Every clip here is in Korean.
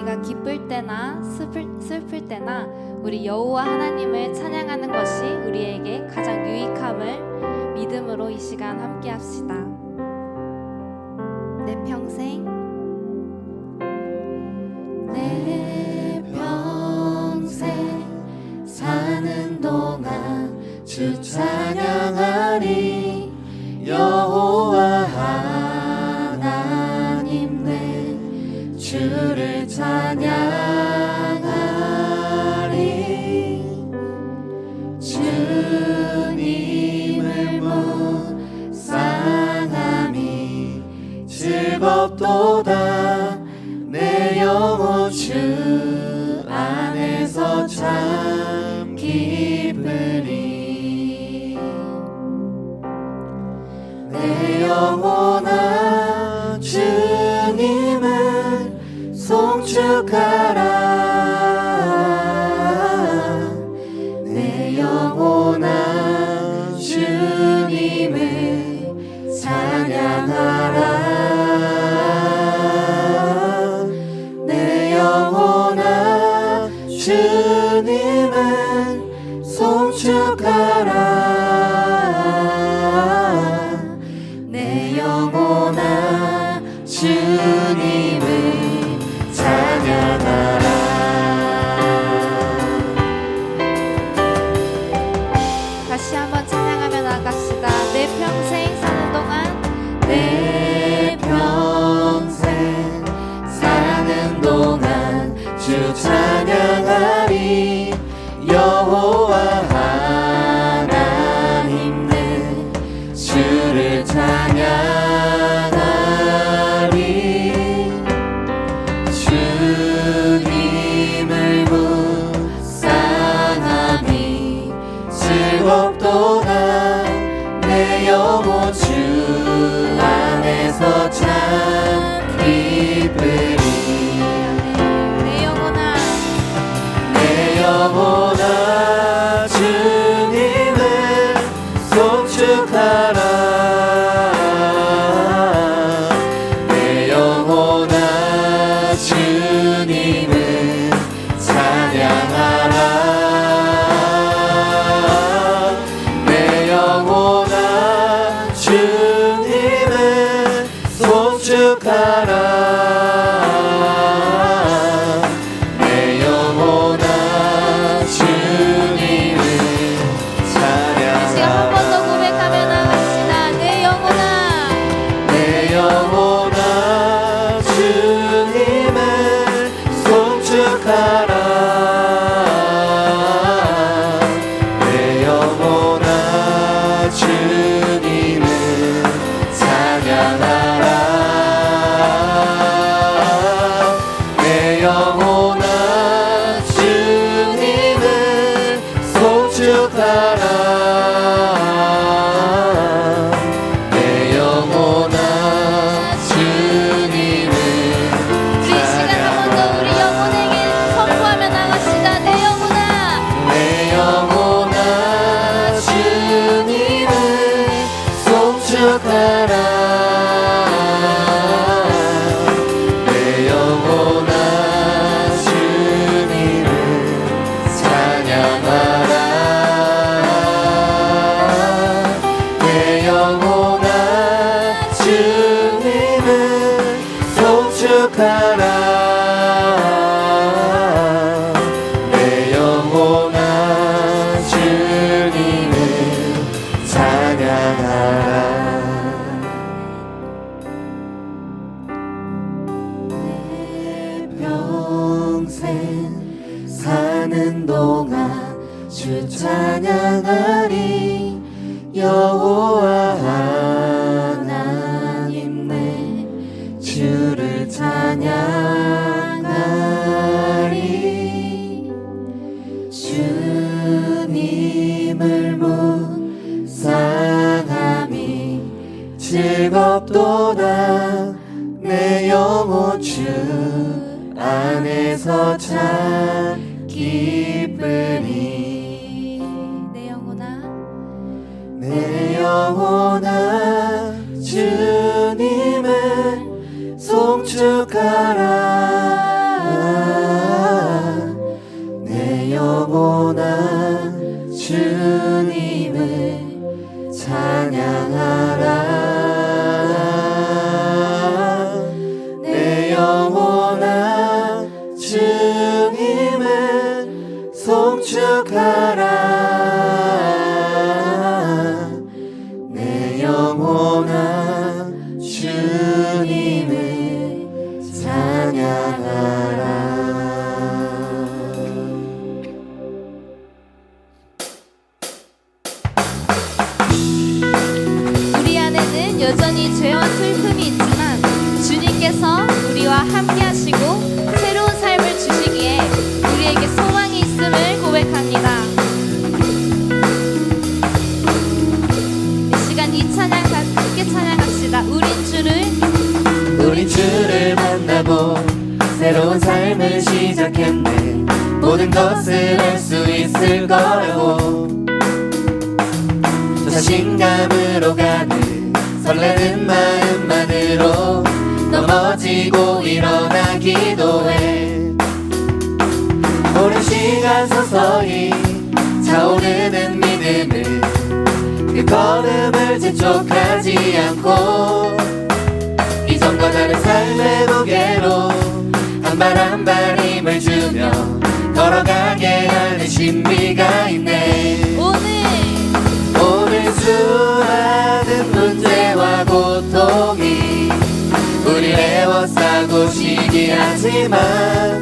우리가 기쁠 때나 슬플 때나 우리 여호와 하나님을 찬양하는 것이 우리에게 가장 유익함을 믿음으로 이 시간 함께 합시다. 내 평생 사는 동안 주 찬양하리. 여호와 하나님 내 주를 찬양하리. 주님을 묵상함이 즐겁도다. 내 영혼 주 안에서 참 기쁘리. 내 영혼아 주님을 송축하라. 내 영혼아 주님을 찬양하라. 내 영혼아 주님을 송축하라. 내 영혼아 주님을 찬양하라. 다시 한번 찬양하며 나갑시다. 내 평생 사는 동안 내 평생 사는 동안 주 찬양하리. 여호와 하나님 내 주를 찬양하리. 주님을 묵상함이 즐겁도다. 내 영혼 주 안에서 참 기쁘리. 내 영혼아 내 영혼아 주님을 송축하라. 내 영혼아 주님을 찬양하라. 내 영혼아 주님을 송축하라. 내 영혼아 주님을 시간 한 번 더 찬양하라. 고백하며 나갑시다. 내 영혼아 내 영혼아 주님을 송축하라. 내 영혼아 주님을 찬양하라. 내 영혼아 주님을 송축하라. 내 영혼아 주님을 우리 시간 한 번 더 우리 영혼에게 선포하며 나갑시다. 내 영혼아 내 영혼아 주님을 송축하라. 내 영혼아 주님을 찬양하라. 내 영혼아 주님을 송축하라. 내 영혼아 주님을 찬양하라. 내 평생 사는 동안 주 찬양하리. 여호와 하나님 내 주를 찬양하리. 주님을 묵상함이 즐겁도다. 내 영혼 주 안에서 참 기쁘리. 내 영혼아 내 영혼아 주님을 송축하라. 찬양하라. 내 영혼아 주님을 송축하라. 내 영혼아 주님을 찬양하라. 우리 안에는 여전히 죄와 슬픔이 있지만 주님께서 우리와 함께 하시고 새로운 삶을 주시기에 우리에게 소망이 있음을 고백합니다. 이 시간 이 찬양 함께 찬양합시다. 우린 주를 만나고 새로운 삶을 시작했네. 모든 것을 할 수 있을 거라고 자신감으로 가는 설레는 마음만으로 넘어지고 일어나기도 해. 오랜 시간 서서히 차오르는 믿음을 그 걸음을 재촉하지 않고 이전과 다른 삶의 무게로 한 발 한 발 힘을 주며 걸어가게 하는 신비가 있네. 오늘 수많은 문제와 고통이 우리를 에워싸고 시기하지만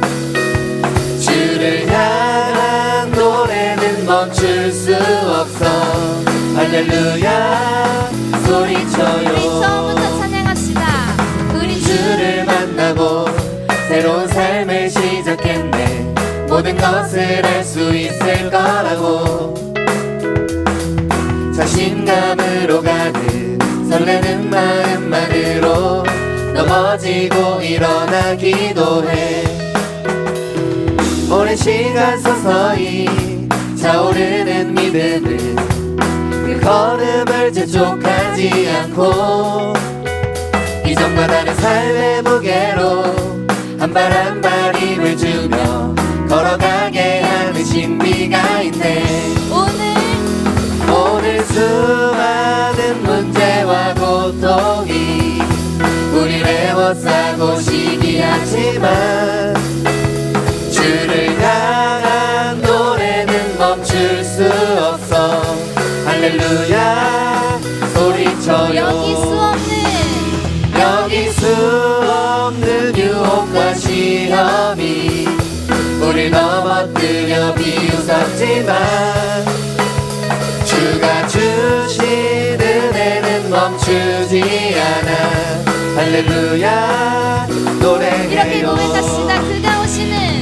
주를 향한 노래는 멈출 수 없어. 할렐루야 소리쳐요. 우리 처음부터 찬양합시다. 우리 주를 만나고 새로운 삶을 시작했네. 모든 것을 할 수 있을 거라고 자신감으로 가는 설레는 마음만으로 넘어지고 일어나기도 해. 오랜 시간 서서히 차오르는 믿음은 그 걸음을 재촉하지 않고 이전과 다른 삶의 무게로 한 발 한 발 힘을 주며 걸어가게 하는 신비가 있네. 오늘 수많은 문제와 고통이 우리를 에워싸고 시기하지만 주를 향한 노래는 멈출 수 없어. 할렐루야 소리쳐요. 여기 수 없는 유혹과 시험이 우릴 넘어뜨려 비웃었지만 주가 주신 은혜는 멈추지 않아. 할렐루야 노래해요. 이렇게 고백합시다.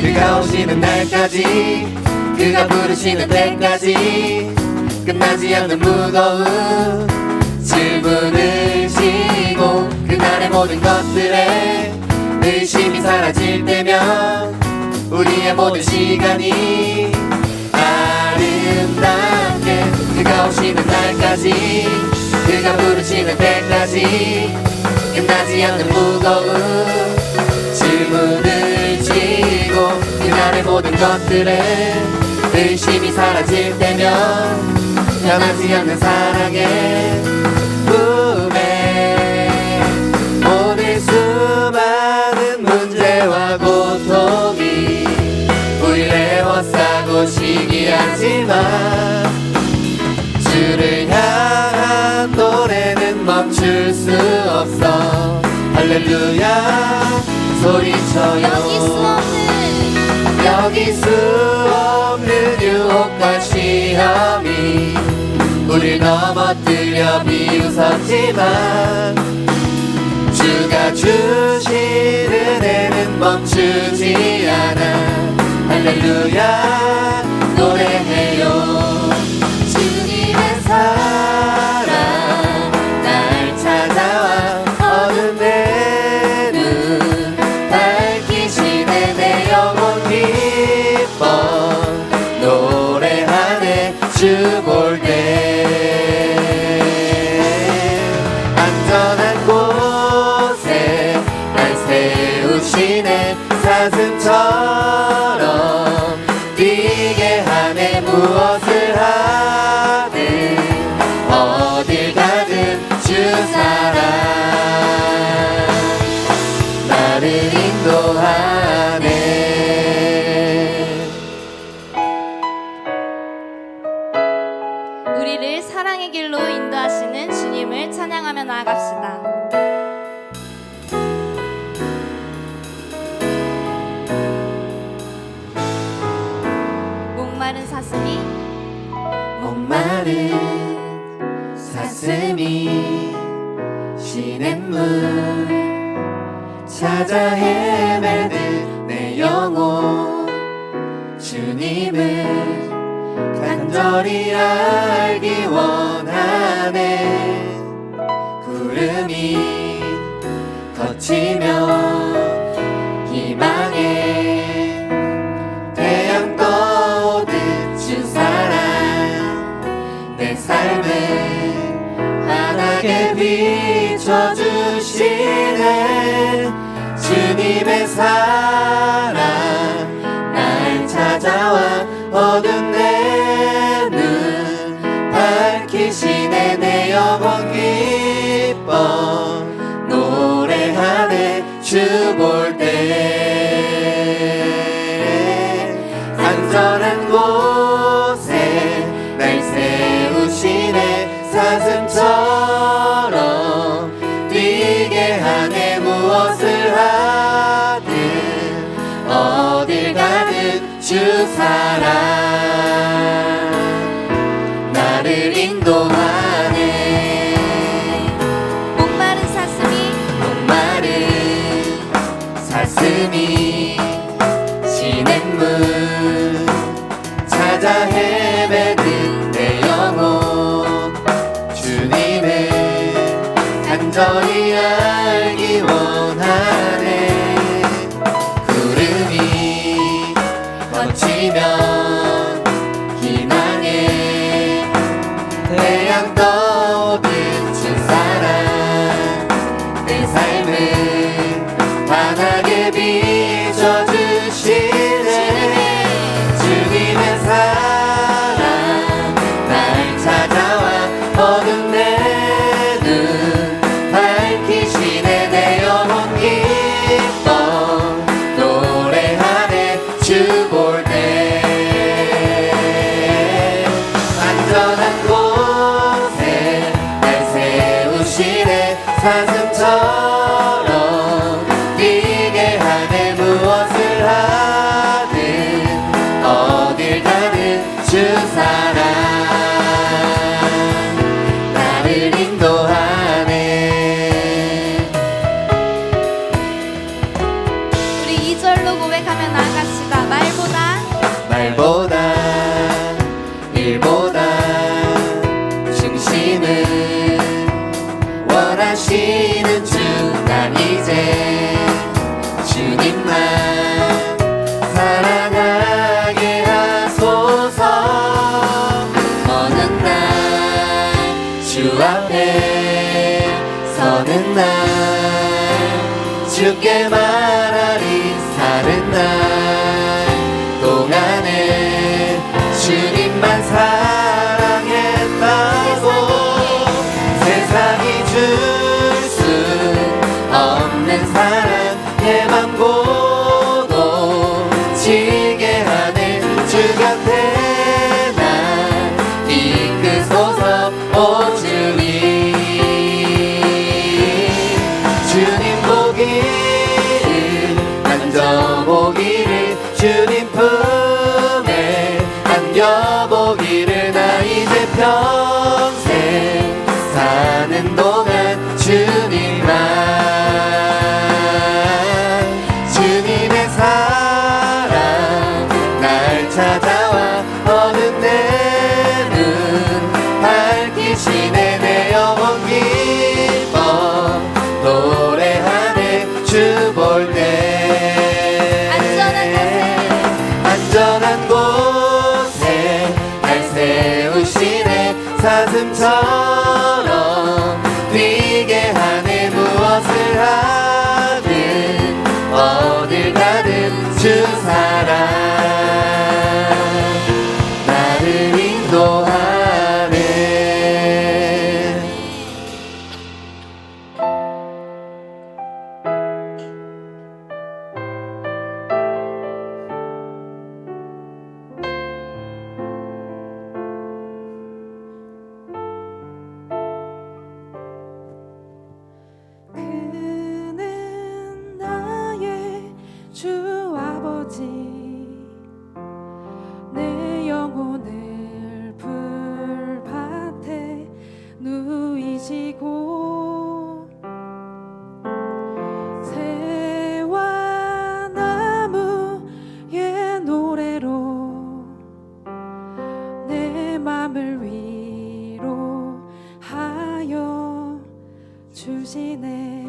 그가 오시는 날까지 그가 부르시는 때까지 끝나지 않는 무거운 질문을 지고 그날의 모든 것들에 의심이 사라질 때면 우리의 모든 시간이 아름답게 그가 오시는 날까지 그가 부르시는 때까지 끝나지 않는 무거운 질문을 지고 그날의 모든 것들에 의심이 사라질 때면 변하지 않는 사랑의 꿈에 오늘 수많은 문제와 고통이 우리를 에워싸고 시기하지만 주를 향한 노래는 멈출 수 없어. 할렐루야 소리쳐요. 여기 수 없는 유혹과 시험이 우릴 넘어뜨려 비웃었지만 주가 주신 은혜는 멈추지 않아. 할렐루야 노래해요. 주님의 사랑 날 찾아와 어두운 내 눈 밝히시네. 내 영혼 기뻐 노래하네. 주 볼 때 안전한 곳에 날 세우시네. 사슴처럼 뛰게 하네. 무엇을 하든 어딜 가든 나아갑시다. 목마른 사슴이 목마른 사슴이 시냇물 찾아 헤매듯 내 영혼 주님을 간절히 알기 원하네. 구름이 거치며 희망의 태양 떠오듯 주 사랑 내 삶을 환하게 비춰주시네. 주님의 사랑 날 찾아와 어두운 내 눈 밝히시네. 내 영혼 기뻐 노래하네. 주 볼 때 안전한 곳에 날 세우시네. 사슴처럼 뛰게 하네. 무엇을 하든 어딜 가든 주 사랑 나를 인도하네. 목마른 사슴이 시냇물 찾아 헤매는 내 영혼 주님을 간절히 알기 원하네. 구름이 거치면 희망의 태양 떠오듯 주 사랑 내 삶을 환하게 비춰주시네. 주님의 사랑 날 찾아와 어두운 내 눈 밝히시네. 내 영혼 기뻐 노래하네. 주 볼 때 안전한 곳에 날 세우시네. 사슴처럼 뛰게 하네. 무엇을 하든 어딜 가든 주 사랑 나를 인도하네. 우리 2절로 고백하며 나아갑시다. 말보다 일보다 중심을 원하시는 주 난 이제 주님만 사랑하게 하소서. 어느 날 주 앞에 서는 날 주께 말하리. 사는 날 동안에 주님만 사랑했다고 세상이 줄 수 없는 사랑 내 맘 고도지게 하네. 주 곁에 날 이끄소서. 오 주님 주님 보기를 만져보기를 주님 품에 안겨보기를 나 이제 평생 사는 동안 주님만 주님의 사랑 날 찾아와 어두운 내 눈 밝히시네. 내 영혼 기뻐 노래하네. 주 볼 때 안전한 곳에 날 세우시네. 사슴처럼 뛰게 하네. 무엇을 하든 어딜 가든 주 사랑 나를 인도하네. 주시네.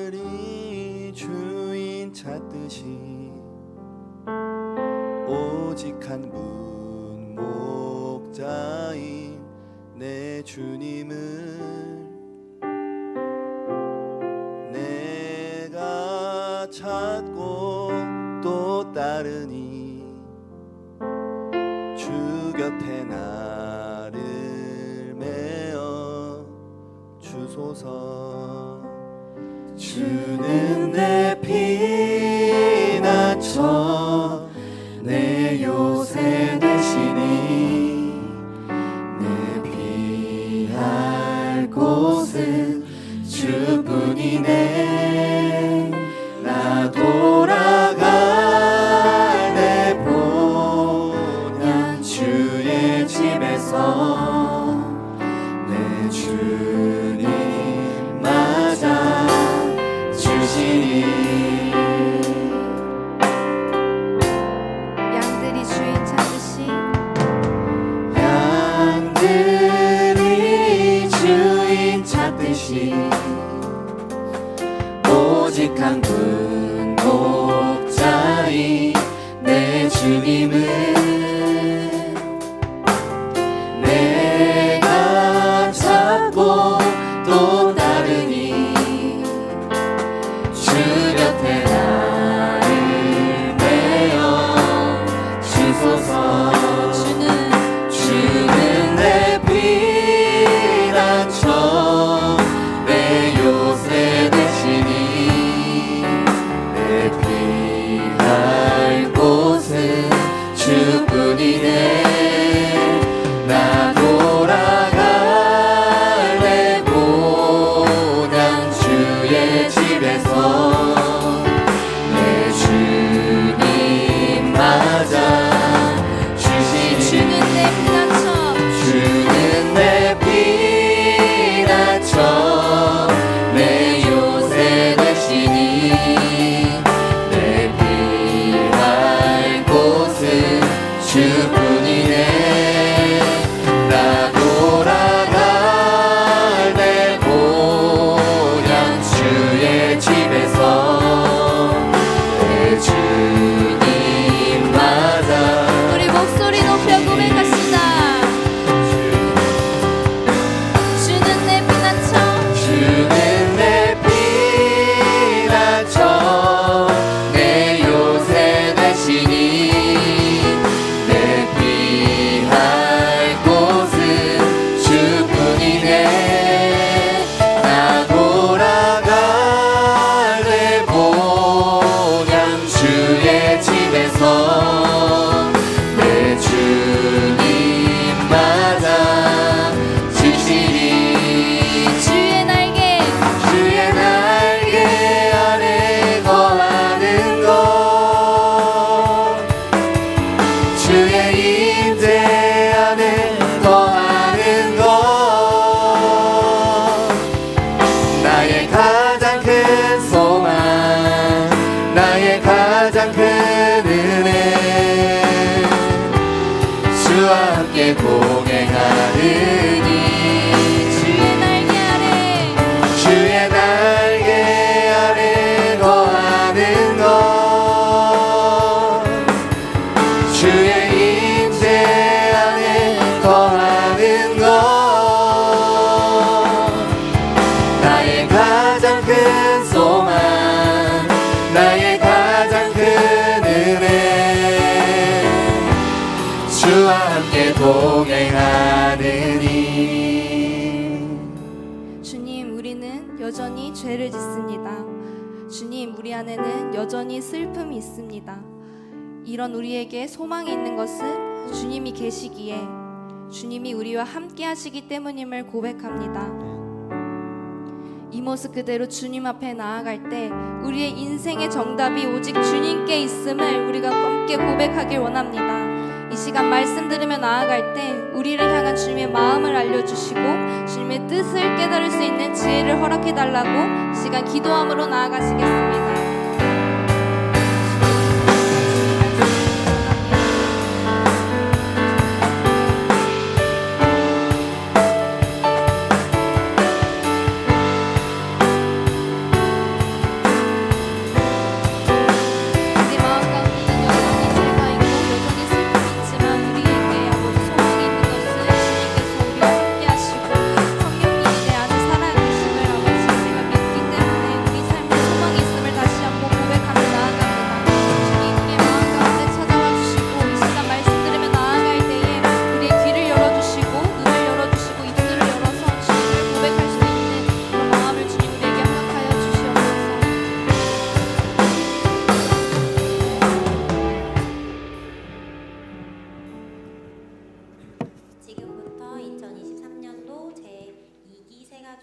양들이 주인 찾듯이 오직 한 분 목자인 내 주님을 내가 찾고 또 따르니 주 곁에 나를 메어 주소서. 주는 내 피난처 내 요새 되시니 내 피할 곳은 주뿐이네. 나 돌아갈 내 본향 주의 집에서 내 주님 맞아 주시니. 양들이 주인 찾듯이 양들이 주인 찾듯이 오직 한 분 목자인 내 주님을 내가 찾고 또 따르니 주 곁에 나를 메어 주소서. 주는 내 피난처 내 요새 되시니 내 피할 곳은 주뿐이네. 나 돌아갈 내 본향 주의 집에서 내 주님 맞아 주시니. 주는 내 피난처 주는 내 피난처 내 요새 되시니 내 피할 곳은 주뿐이네. 나 돌아갈 내 본향 주의 집에서 내 주님 맞아. 우리 목소리 높여 고백하시다. 주는 내 피난처 주는 내 피난처 내 요새 되시니 내 피할 곳은 주뿐이네. 나 돌아갈 내 본향 주의 집에서 내 주님 맞아 주시니. 주의 날개 주의 날개 아래 거하는 것 주의 임재 안에 거하는 것 나의 가장 큰 소망 나의 가장 큰 은혜 주와 함께 동행하느니 주의 날개 아래 주의 날개 아래 거하는 것 주의 임재 안에 거하는 것 나의 가장 큰 소망 나의 가장 큰 은혜 주와 함께 동행하느니. 주님, 우리는 여전히 죄를 짓습니다. 주님, 우리 안에는 여전히 슬픔이 있습니다. 이런 우리에게 소망이 있는 것은 주님이 계시기에 주님이 우리와 함께 하시기 때문임을 고백합니다. 이 모습 그대로 주님 앞에 나아갈 때 우리의 인생의 정답이 오직 주님께 있음을 우리가 함께 고백하길 원합니다. 이 시간 말씀 들으며 나아갈 때 우리를 향한 주님의 마음을 알려주시고 주님의 뜻을 깨달을 수 있는 지혜를 허락해달라고 이 시간 기도함으로 나아가시겠습니다.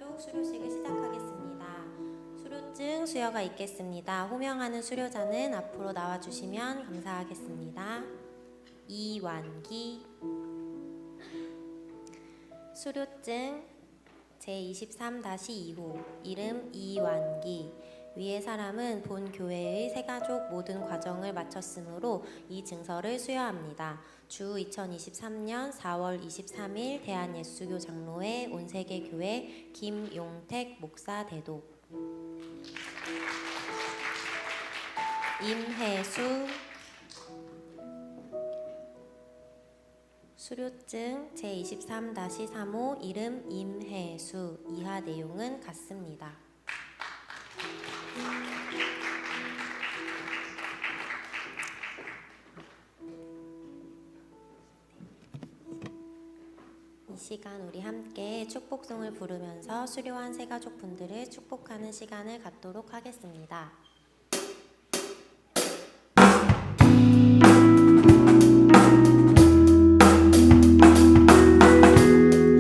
가족 수료식을 시작하겠습니다. 수료증 수여가 있겠습니다. 호명하는 수료자는 앞으로 나와주시면 감사하겠습니다. 이완기. 수료증 제23-2호 이름 이완기. 위의 사람은 본 교회의 새가족 모든 과정을 마쳤으므로 이 증서를 수여합니다. 주 2023년 4월 23일 대한예수교 장로회 온세계교회 김용택 목사 대독. 임혜수. 수료증 제23-3호 이름 임혜수. 이하 내용은 같습니다. 이 시간 우리 함께 축복송을 부르면서 수료한 새가족분들을 축복하는 시간을 갖도록 하겠습니다.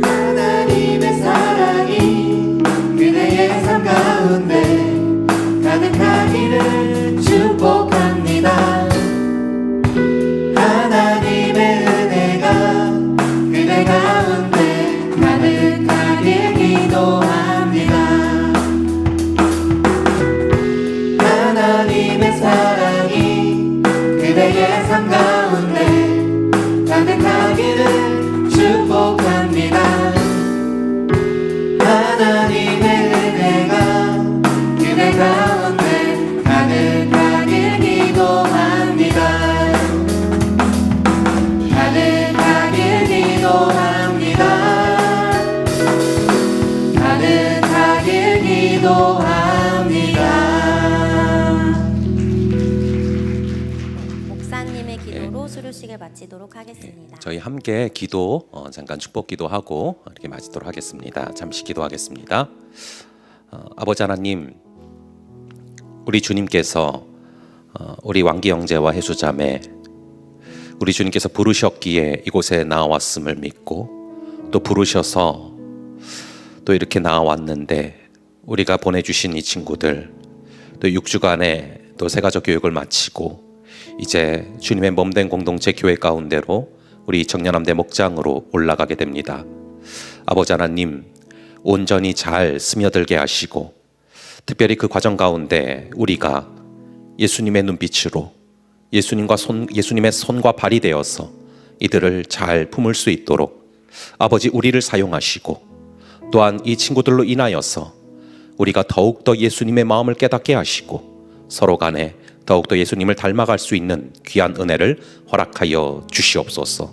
하나님의 사랑이 그대의 삶 가운데 가득하기를 축복합니다. 하나님의 은혜가 그대 가운데 가득하게 기도합니다. 하나님의 사랑이 그대의 삶 가운데 가득하기를 축복합니다. 하나님의 은혜가 그대 가운데 가득하게 기도합니다. 가득하게 기도합니다. 가득하게 기도합니다. 목사님의 기도로 수료식을 마치도록 하겠습니다. 저희 함께 기도 잠깐 축복 기도하고 이렇게 마치도록 하겠습니다. 잠시 기도하겠습니다. 아버지 하나님, 우리 주님께서 우리 왕기 형제와 해수자매 우리 주님께서 부르셨기에 이곳에 나왔음을 믿고 또 부르셔서 또 이렇게 나왔는데 우리가 보내주신 이 친구들 또 6주간의 또 새가족 교육을 마치고 이제 주님의 몸된 공동체 교회 가운데로 우리 청년함대 목장으로 올라가게 됩니다. 아버지 하나님, 온전히 잘 스며들게 하시고 특별히 그 과정 가운데 우리가 예수님의 눈빛으로 예수님의 손과 발이 되어서 이들을 잘 품을 수 있도록 아버지 우리를 사용하시고 또한 이 친구들로 인하여서 우리가 더욱더 예수님의 마음을 깨닫게 하시고 서로 간에 더욱더 예수님을 닮아갈 수 있는 귀한 은혜를 허락하여 주시옵소서.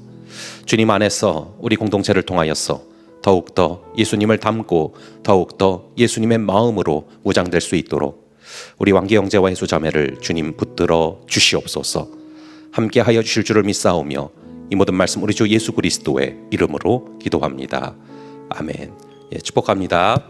주님 안에서 우리 공동체를 통하여서 더욱더 예수님을 닮고 더욱더 예수님의 마음으로 무장될 수 있도록 우리 왕기 형제와 해수 자매를 주님 붙들어 주시옵소서. 함께하여 주실 줄을 믿사오며 이 모든 말씀 우리 주 예수 그리스도의 이름으로 기도합니다. 아멘. 예, 축복합니다.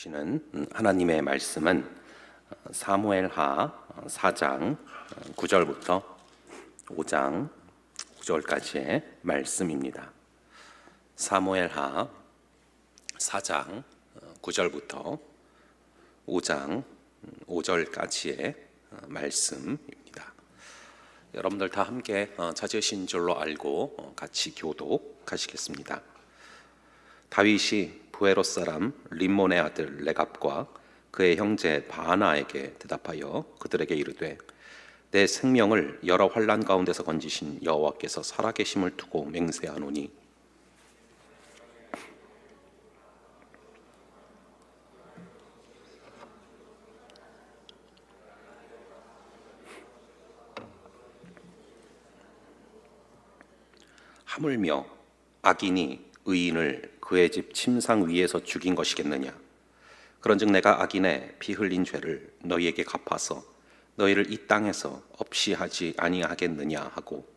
주시는 하나님의 말씀은 사무엘하 4장 9절부터 5장 9절까지의 말씀입니다. 사무엘하 4장 9절부터 5장 5절까지의 말씀입니다. 여러분들 다 함께 찾으신 줄로 알고 같이 교독하시겠습니다. 다윗이 부에롯 사람 림몬의 아들 레갑과 그의 형제 바하나에게 대답하여 그들에게 이르되 내 생명을 여러 환난 가운데서 건지신 여호와께서 살아계심을 두고 맹세하노니 하물며 악인이 의인을 그의 집 침상 위에서 죽인 것이겠느냐. 그런즉 내가 악인의 피 흘린 죄를 너희에게 갚아서 너희를 이 땅에서 없이 하지 아니하겠느냐 하고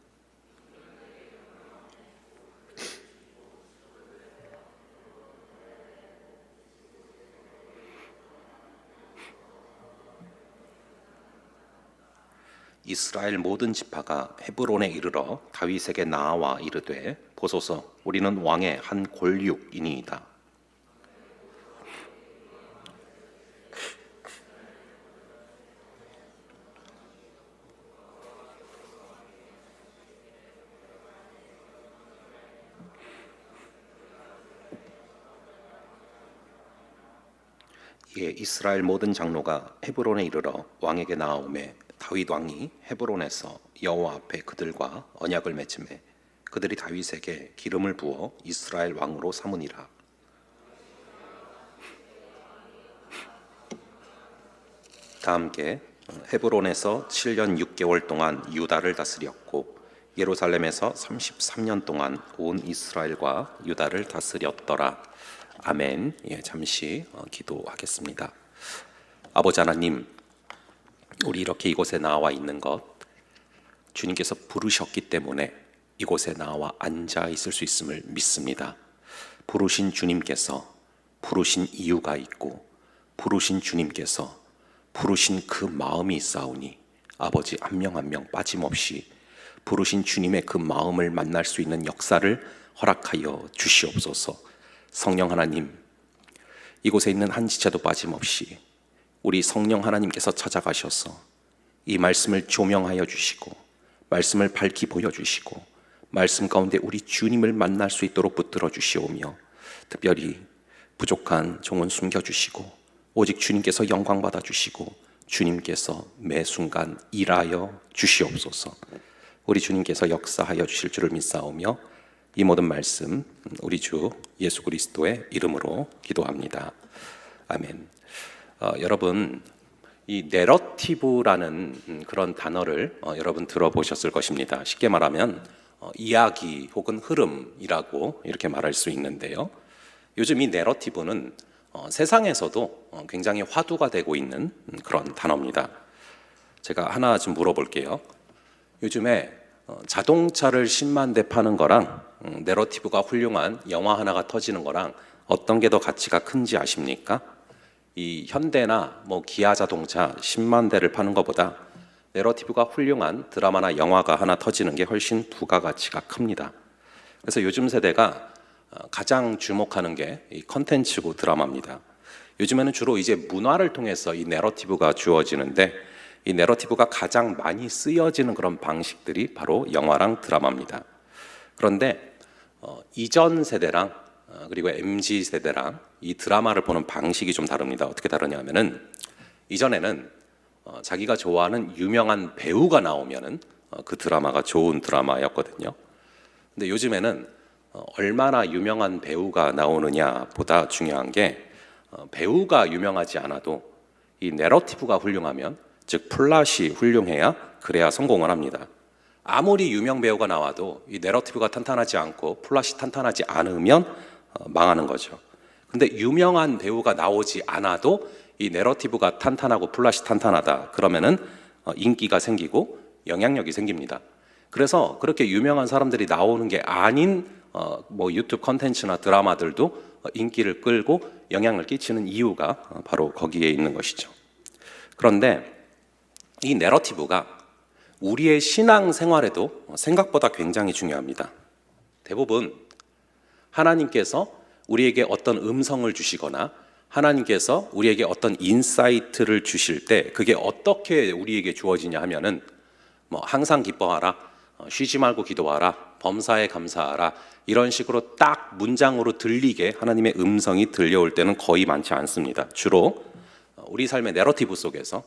이스라엘 모든 지파가 헤브론에 이르러 다윗에게 나와 이르되 보소서 우리는 왕의 한 골육이니이다. 이에 이스라엘 모든 장로가 헤브론에 이르러 왕에게 나아오매 다윗 왕이 헤브론에서 여호와 앞에 그들과 언약을 맺음에 그들이 다윗에게 기름을 부어 이스라엘 왕으로 삼으니라. 다 함께 헤브론에서 7년 6개월 동안 유다를 다스렸고 예루살렘에서 33년 동안 온 이스라엘과 유다를 다스렸더라. 아멘. 예, 잠시 기도하겠습니다. 아버지 하나님, 우리 이렇게 이곳에 나와 있는 것 주님께서 부르셨기 때문에 이곳에 나와 앉아 있을 수 있음을 믿습니다. 부르신 주님께서 부르신 이유가 있고 부르신 주님께서 부르신 그 마음이 있사오니 아버지 한 명 한 명 빠짐없이 부르신 주님의 그 마음을 만날 수 있는 역사를 허락하여 주시옵소서. 성령 하나님, 이곳에 있는 한 지체도 빠짐없이 우리 성령 하나님께서 찾아가셔서 이 말씀을 조명하여 주시고 말씀을 밝히 보여주시고 말씀 가운데 우리 주님을 만날 수 있도록 붙들어 주시오며 특별히 부족한 종은 숨겨주시고 오직 주님께서 영광 받아 주시고 주님께서 매 순간 일하여 주시옵소서. 우리 주님께서 역사하여 주실 줄을 믿사오며 이 모든 말씀 우리 주 예수 그리스도의 이름으로 기도합니다. 아멘. 여러분, 이 내러티브라는 그런 단어를 여러분 들어보셨을 것입니다. 쉽게 말하면 이야기 혹은 흐름이라고 이렇게 말할 수 있는데요. 요즘 이 내러티브는 세상에서도 굉장히 화두가 되고 있는 그런 단어입니다. 제가 하나 좀 물어볼게요. 요즘에 자동차를 10만 대 파는 거랑 내러티브가 훌륭한 영화 하나가 터지는 거랑 어떤 게 더 가치가 큰지 아십니까? 이 현대나 기아 자동차 10만 대를 파는 것보다 내러티브가 훌륭한 드라마나 영화가 하나 터지는 게 훨씬 부가가치가 큽니다. 그래서 요즘 세대가 가장 주목하는 게 이 컨텐츠고 드라마입니다. 요즘에는 주로 이제 문화를 통해서 이 내러티브가 주어지는데 이 내러티브가 가장 많이 쓰여지는 그런 방식들이 바로 영화랑 드라마입니다. 그런데 이전 세대랑 그리고 MZ 세대랑 이 드라마를 보는 방식이 좀 다릅니다. 어떻게 다르냐면은 이전에는 자기가 좋아하는 유명한 배우가 나오면은 그 드라마가 좋은 드라마였거든요. 근데 요즘에는 얼마나 유명한 배우가 나오느냐 보다 중요한 게 배우가 유명하지 않아도 이 내러티브가 훌륭하면, 즉 플롯이 훌륭해야 그래야 성공을 합니다. 아무리 유명 배우가 나와도 이 내러티브가 탄탄하지 않고 플롯이 탄탄하지 않으면 망하는 거죠. 근데 유명한 배우가 나오지 않아도 이 내러티브가 탄탄하고 플롯이 탄탄하다 그러면은 인기가 생기고 영향력이 생깁니다. 그래서 그렇게 유명한 사람들이 나오는 게 아닌 유튜브 컨텐츠나 드라마들도 인기를 끌고 영향을 끼치는 이유가 바로 거기에 있는 것이죠. 그런데 이 내러티브가 우리의 신앙 생활에도 생각보다 굉장히 중요합니다. 대부분 하나님께서 우리에게 어떤 음성을 주시거나 하나님께서 우리에게 어떤 인사이트를 주실 때 그게 어떻게 우리에게 주어지냐 하면은 뭐 항상 기뻐하라, 쉬지 말고 기도하라, 범사에 감사하라, 이런 식으로 딱 문장으로 들리게 하나님의 음성이 들려올 때는 거의 많지 않습니다. 주로 우리 삶의 내러티브 속에서,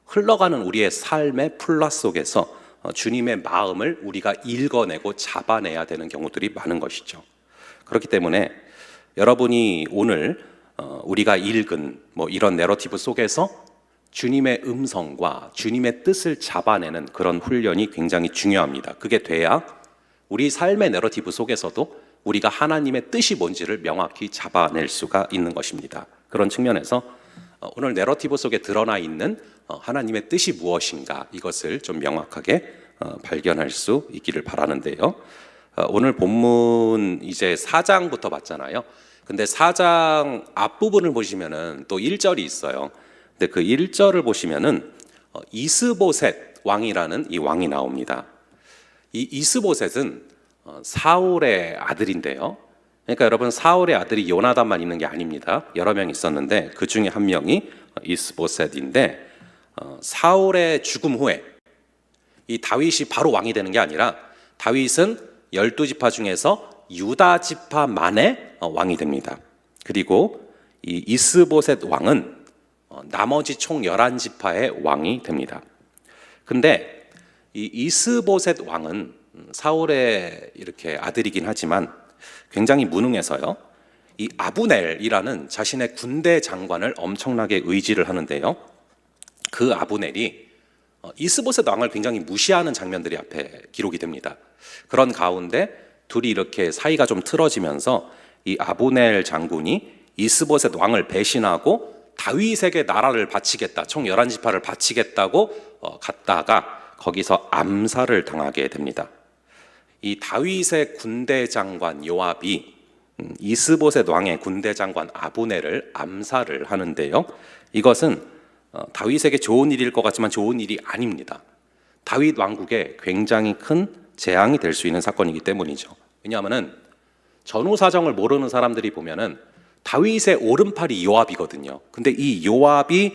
흘러가는 우리의 삶의 플라 속에서 주님의 마음을 우리가 읽어내고 잡아내야 되는 경우들이 많은 것이죠. 그렇기 때문에 여러분이 오늘 우리가 읽은 뭐 이런 내러티브 속에서 주님의 음성과 주님의 뜻을 잡아내는 그런 훈련이 굉장히 중요합니다. 그게 돼야 우리 삶의 내러티브 속에서도 우리가 하나님의 뜻이 뭔지를 명확히 잡아낼 수가 있는 것입니다. 그런 측면에서 오늘 내러티브 속에 드러나 있는 하나님의 뜻이 무엇인가, 이것을 좀 명확하게 발견할 수 있기를 바라는데요. 오늘 본문 이제 4장부터 봤잖아요. 근데 4장 앞부분을 보시면은 또 1절이 있어요. 근데 그 1절을 보시면은 이스보셋 왕이라는 이 왕이 나옵니다. 이 이스보셋은 사울의 아들인데요. 그러니까 여러분, 사울의 아들이 요나단만 있는 게 아닙니다. 여러 명 있었는데 그 중에 한 명이 이스보셋인데, 사울의 죽음 후에 이 다윗이 바로 왕이 되는 게 아니라 다윗은 12지파 중에서 유다 지파만의 왕이 됩니다. 그리고 이 이스보셋 왕은 나머지 총 11지파의 왕이 됩니다. 근데 이 이스보셋 왕은 사울의 이렇게 아들이긴 하지만 굉장히 무능해서요, 이 아브넬이라는 자신의 군대 장관을 엄청나게 의지를 하는데요, 그 아브넬이 이스보셋 왕을 굉장히 무시하는 장면들이 앞에 기록이 됩니다. 그런 가운데 둘이 이렇게 사이가 좀 틀어지면서 이 아브넬 장군이 이스보셋 왕을 배신하고 다윗에게 나라를 바치겠다, 총 11지파를 바치겠다고 갔다가 거기서 암살을 당하게 됩니다. 이 다윗의 군대 장관 요압이 이스보셋 왕의 군대 장관 아브넬을 암살을 하는데요, 이것은 다윗에게 좋은 일일 것 같지만 좋은 일이 아닙니다. 다윗 왕국에 굉장히 큰 재앙이 될 수 있는 사건이기 때문이죠. 왜냐하면은 전후 사정을 모르는 사람들이 보면은 다윗의 오른팔이 요압이거든요. 근데 이 요압이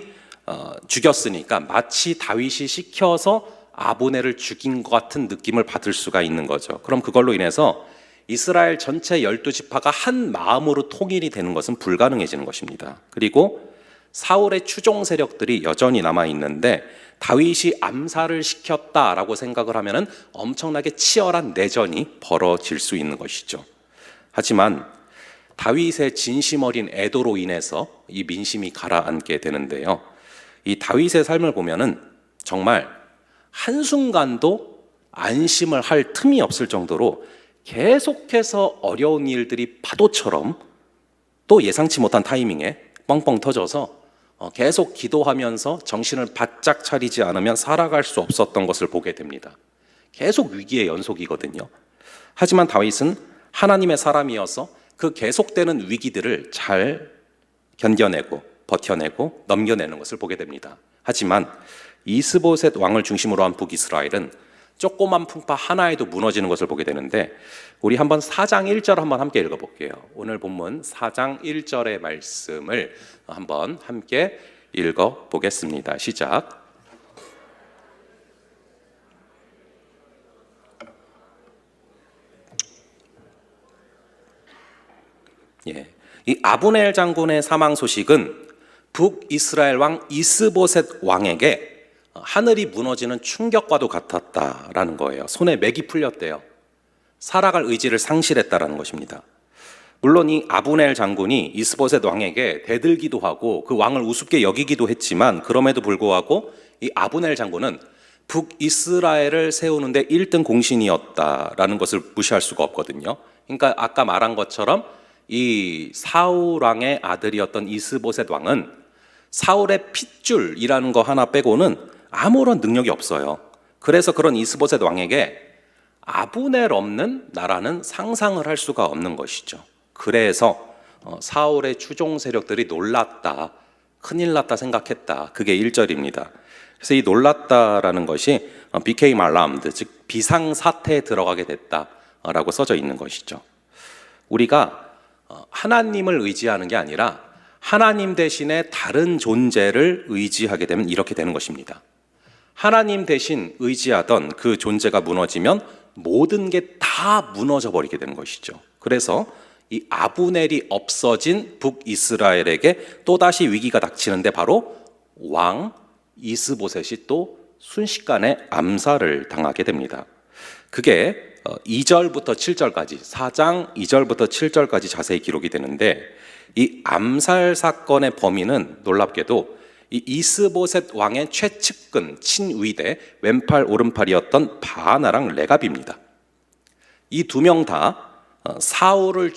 죽였으니까 마치 다윗이 시켜서 아브넬을 죽인 것 같은 느낌을 받을 수가 있는 거죠. 그럼 그걸로 인해서 이스라엘 전체 12지파가 한 마음으로 통일이 되는 것은 불가능해지는 것입니다. 그리고 사울의 추종 세력들이 여전히 남아있는데 다윗이 암살을 시켰다라고 생각을 하면은 엄청나게 치열한 내전이 벌어질 수 있는 것이죠. 하지만 다윗의 진심 어린 애도로 인해서 이 민심이 가라앉게 되는데요, 이 다윗의 삶을 보면은 정말 한순간도 안심을 할 틈이 없을 정도로 계속해서 어려운 일들이 파도처럼 또 예상치 못한 타이밍에 뻥뻥 터져서 계속 기도하면서 정신을 바짝 차리지 않으면 살아갈 수 없었던 것을 보게 됩니다. 계속 위기의 연속이거든요. 하지만 다윗은 하나님의 사람이어서 그 계속되는 위기들을 잘 견뎌내고 버텨내고 넘겨내는 것을 보게 됩니다. 하지만 이스보셋 왕을 중심으로 한 북이스라엘은 조그만 풍파 하나에도 무너지는 것을 보게 되는데, 우리 한번 4장 1절 한번 함께 읽어볼게요. 오늘 본문 4장 1절의 말씀을 한번 함께 읽어보겠습니다. 시작. 이 아브넬 장군의 사망 소식은 북이스라엘 왕 이스보셋 왕에게 하늘이 무너지는 충격과도 같았다라는 거예요. 손에 맥이 풀렸대요. 살아갈 의지를 상실했다라는 것입니다. 물론 이 아브넬 장군이 이스보셋 왕에게 대들기도 하고 그 왕을 우습게 여기기도 했지만, 그럼에도 불구하고 이 아브넬 장군은 북이스라엘을 세우는데 1등 공신이었다라는 것을 무시할 수가 없거든요. 그러니까 아까 말한 것처럼 이 사울 왕의 아들이었던 이스보셋 왕은 사울의 핏줄이라는 거 하나 빼고는 아무런 능력이 없어요. 그래서 그런 이스보셋 왕에게 아브넬 없는 나라는 상상을 할 수가 없는 것이죠. 그래서 사울의 추종 세력들이 놀랐다, 큰일 났다 생각했다. 그게 1절입니다. 그래서 이 놀랐다라는 것이 became alarmed, 즉 비상사태에 들어가게 됐다라고 써져 있는 것이죠. 우리가 하나님을 의지하는 게 아니라 하나님 대신에 다른 존재를 의지하게 되면 이렇게 되는 것입니다. 하나님 대신 의지하던 그 존재가 무너지면 모든 게 다 무너져 버리게 되는 것이죠. 그래서 이 아브넬이 없어진 북이스라엘에게 또다시 위기가 닥치는데 바로 왕 이스보셋이 또 순식간에 암살을 당하게 됩니다. 그게 2절부터 7절까지 4장 2절부터 7절까지 자세히 기록이 되는데 이 암살 사건의 범인은 놀랍게도 이 이스보셋 왕의 최측근 친위대 왼팔 오른팔이었던 바나랑 레갑입니다. 이 두 명 다 사울을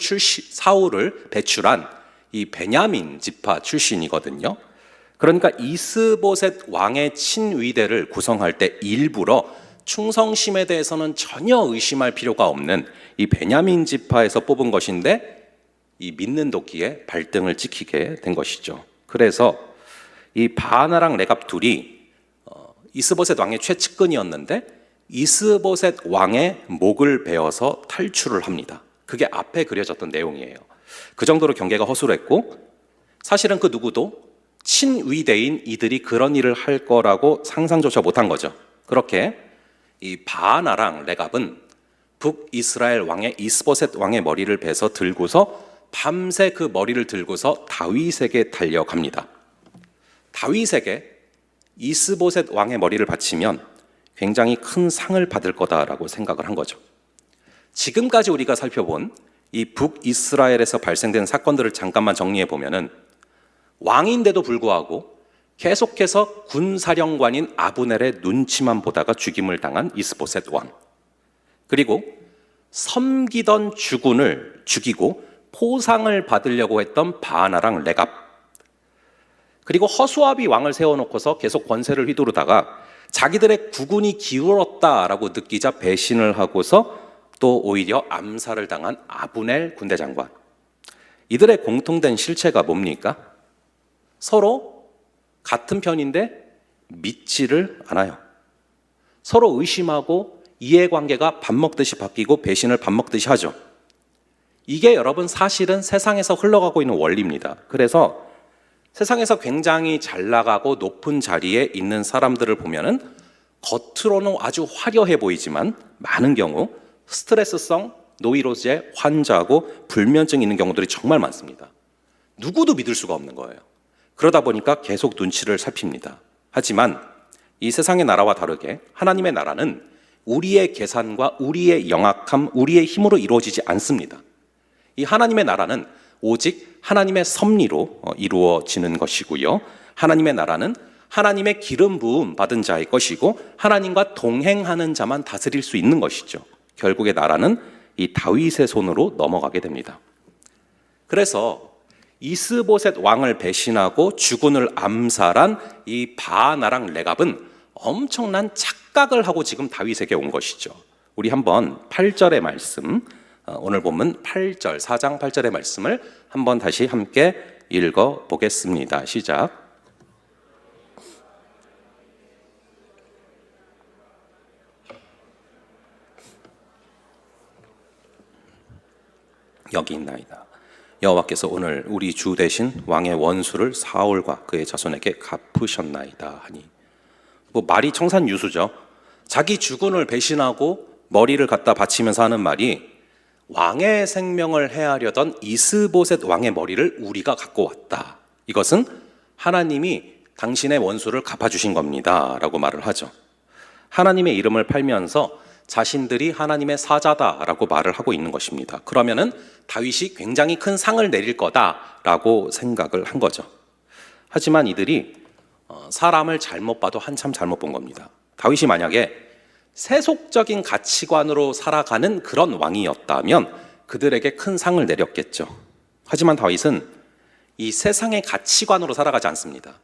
배출한 이 베냐민 지파 출신이거든요. 그러니까 이스보셋 왕의 친위대를 구성할 때 일부러 충성심에 대해서는 전혀 의심할 필요가 없는 이 베냐민 지파에서 뽑은 것인데 이 믿는 도끼에 발등을 찍히게 된 것이죠. 그래서 이 바나랑 레갑 둘이 이스보셋 왕의 최측근이었는데 이스보셋 왕의 목을 베어서 탈출을 합니다. 그게 앞에 그려졌던 내용이에요. 그 정도로 경계가 허술했고 사실은 그 누구도 친위대인 이들이 그런 일을 할 거라고 상상조차 못한 거죠. 그렇게 이 바나랑 레갑은 북이스라엘 왕의 이스보셋 왕의 머리를 베서 들고서 밤새 그 머리를 들고서 다윗에게 달려갑니다. 다윗에게 이스보셋 왕의 머리를 바치면 굉장히 큰 상을 받을 거다라고 생각을 한 거죠. 지금까지 우리가 살펴본 이 북이스라엘에서 발생된 사건들을 잠깐만 정리해 보면은 왕인데도 불구하고 계속해서 군사령관인 아브넬의 눈치만 보다가 죽임을 당한 이스보셋 왕, 그리고 섬기던 주군을 죽이고 포상을 받으려고 했던 바나랑 레갑, 그리고 허수아비 왕을 세워놓고서 계속 권세를 휘두르다가 자기들의 국운이 기울었다라고 느끼자 배신을 하고서 또 오히려 암살을 당한 아브넬 군대장관. 이들의 공통된 실체가 뭡니까? 서로 같은 편인데 믿지를 않아요. 서로 의심하고 이해관계가 밥 먹듯이 바뀌고 배신을 밥 먹듯이 하죠. 이게 여러분 사실은 세상에서 흘러가고 있는 원리입니다. 그래서 세상에서 굉장히 잘 나가고 높은 자리에 있는 사람들을 보면은 겉으로는 아주 화려해 보이지만 많은 경우 스트레스성 노이로제 환자하고 불면증 있는 경우들이 정말 많습니다. 누구도 믿을 수가 없는 거예요. 그러다 보니까 계속 눈치를 살핍니다. 하지만 이 세상의 나라와 다르게 하나님의 나라는 우리의 계산과 우리의 영악함, 우리의 힘으로 이루어지지 않습니다. 이 하나님의 나라는 오직 하나님의 섭리로 이루어지는 것이고요. 하나님의 나라는 하나님의 기름 부음 받은 자의 것이고 하나님과 동행하는 자만 다스릴 수 있는 것이죠. 결국의 나라는 이 다윗의 손으로 넘어가게 됩니다. 그래서 이스보셋 왕을 배신하고 주군을 암살한 이 바나랑 레갑은 엄청난 착각을 하고 지금 다윗에게 온 것이죠. 우리 한번 8절의 말씀, 오늘 본문 8절, 4장 8절의 말씀을 한번 다시 함께 읽어 보겠습니다. 시작. 여기 있나이다. 여호와께서 오늘 우리 주 대신 왕의 원수를 사울과 그의 자손에게 갚으셨나이다 하니, 뭐 말이 청산유수죠. 자기 주군을 배신하고 머리를 갖다 바치면서 하는 말이 왕의 생명을 해하려던 이스보셋 왕의 머리를 우리가 갖고 왔다. 이것은 하나님이 당신의 원수를 갚아주신 겁니다 라고 말을 하죠. 하나님의 이름을 팔면서 자신들이 하나님의 사자다라고 말을 하고 있는 것입니다. 그러면은 다윗이 굉장히 큰 상을 내릴 거다라고 생각을 한 거죠. 하지만 이들이 사람을 잘못 봐도 한참 잘못 본 겁니다. 다윗이 만약에 세속적인 가치관으로 살아가는 그런 왕이었다면 그들에게 큰 상을 내렸겠죠. 하지만 다윗은 이 세상의 가치관으로 살아가지 않습니다.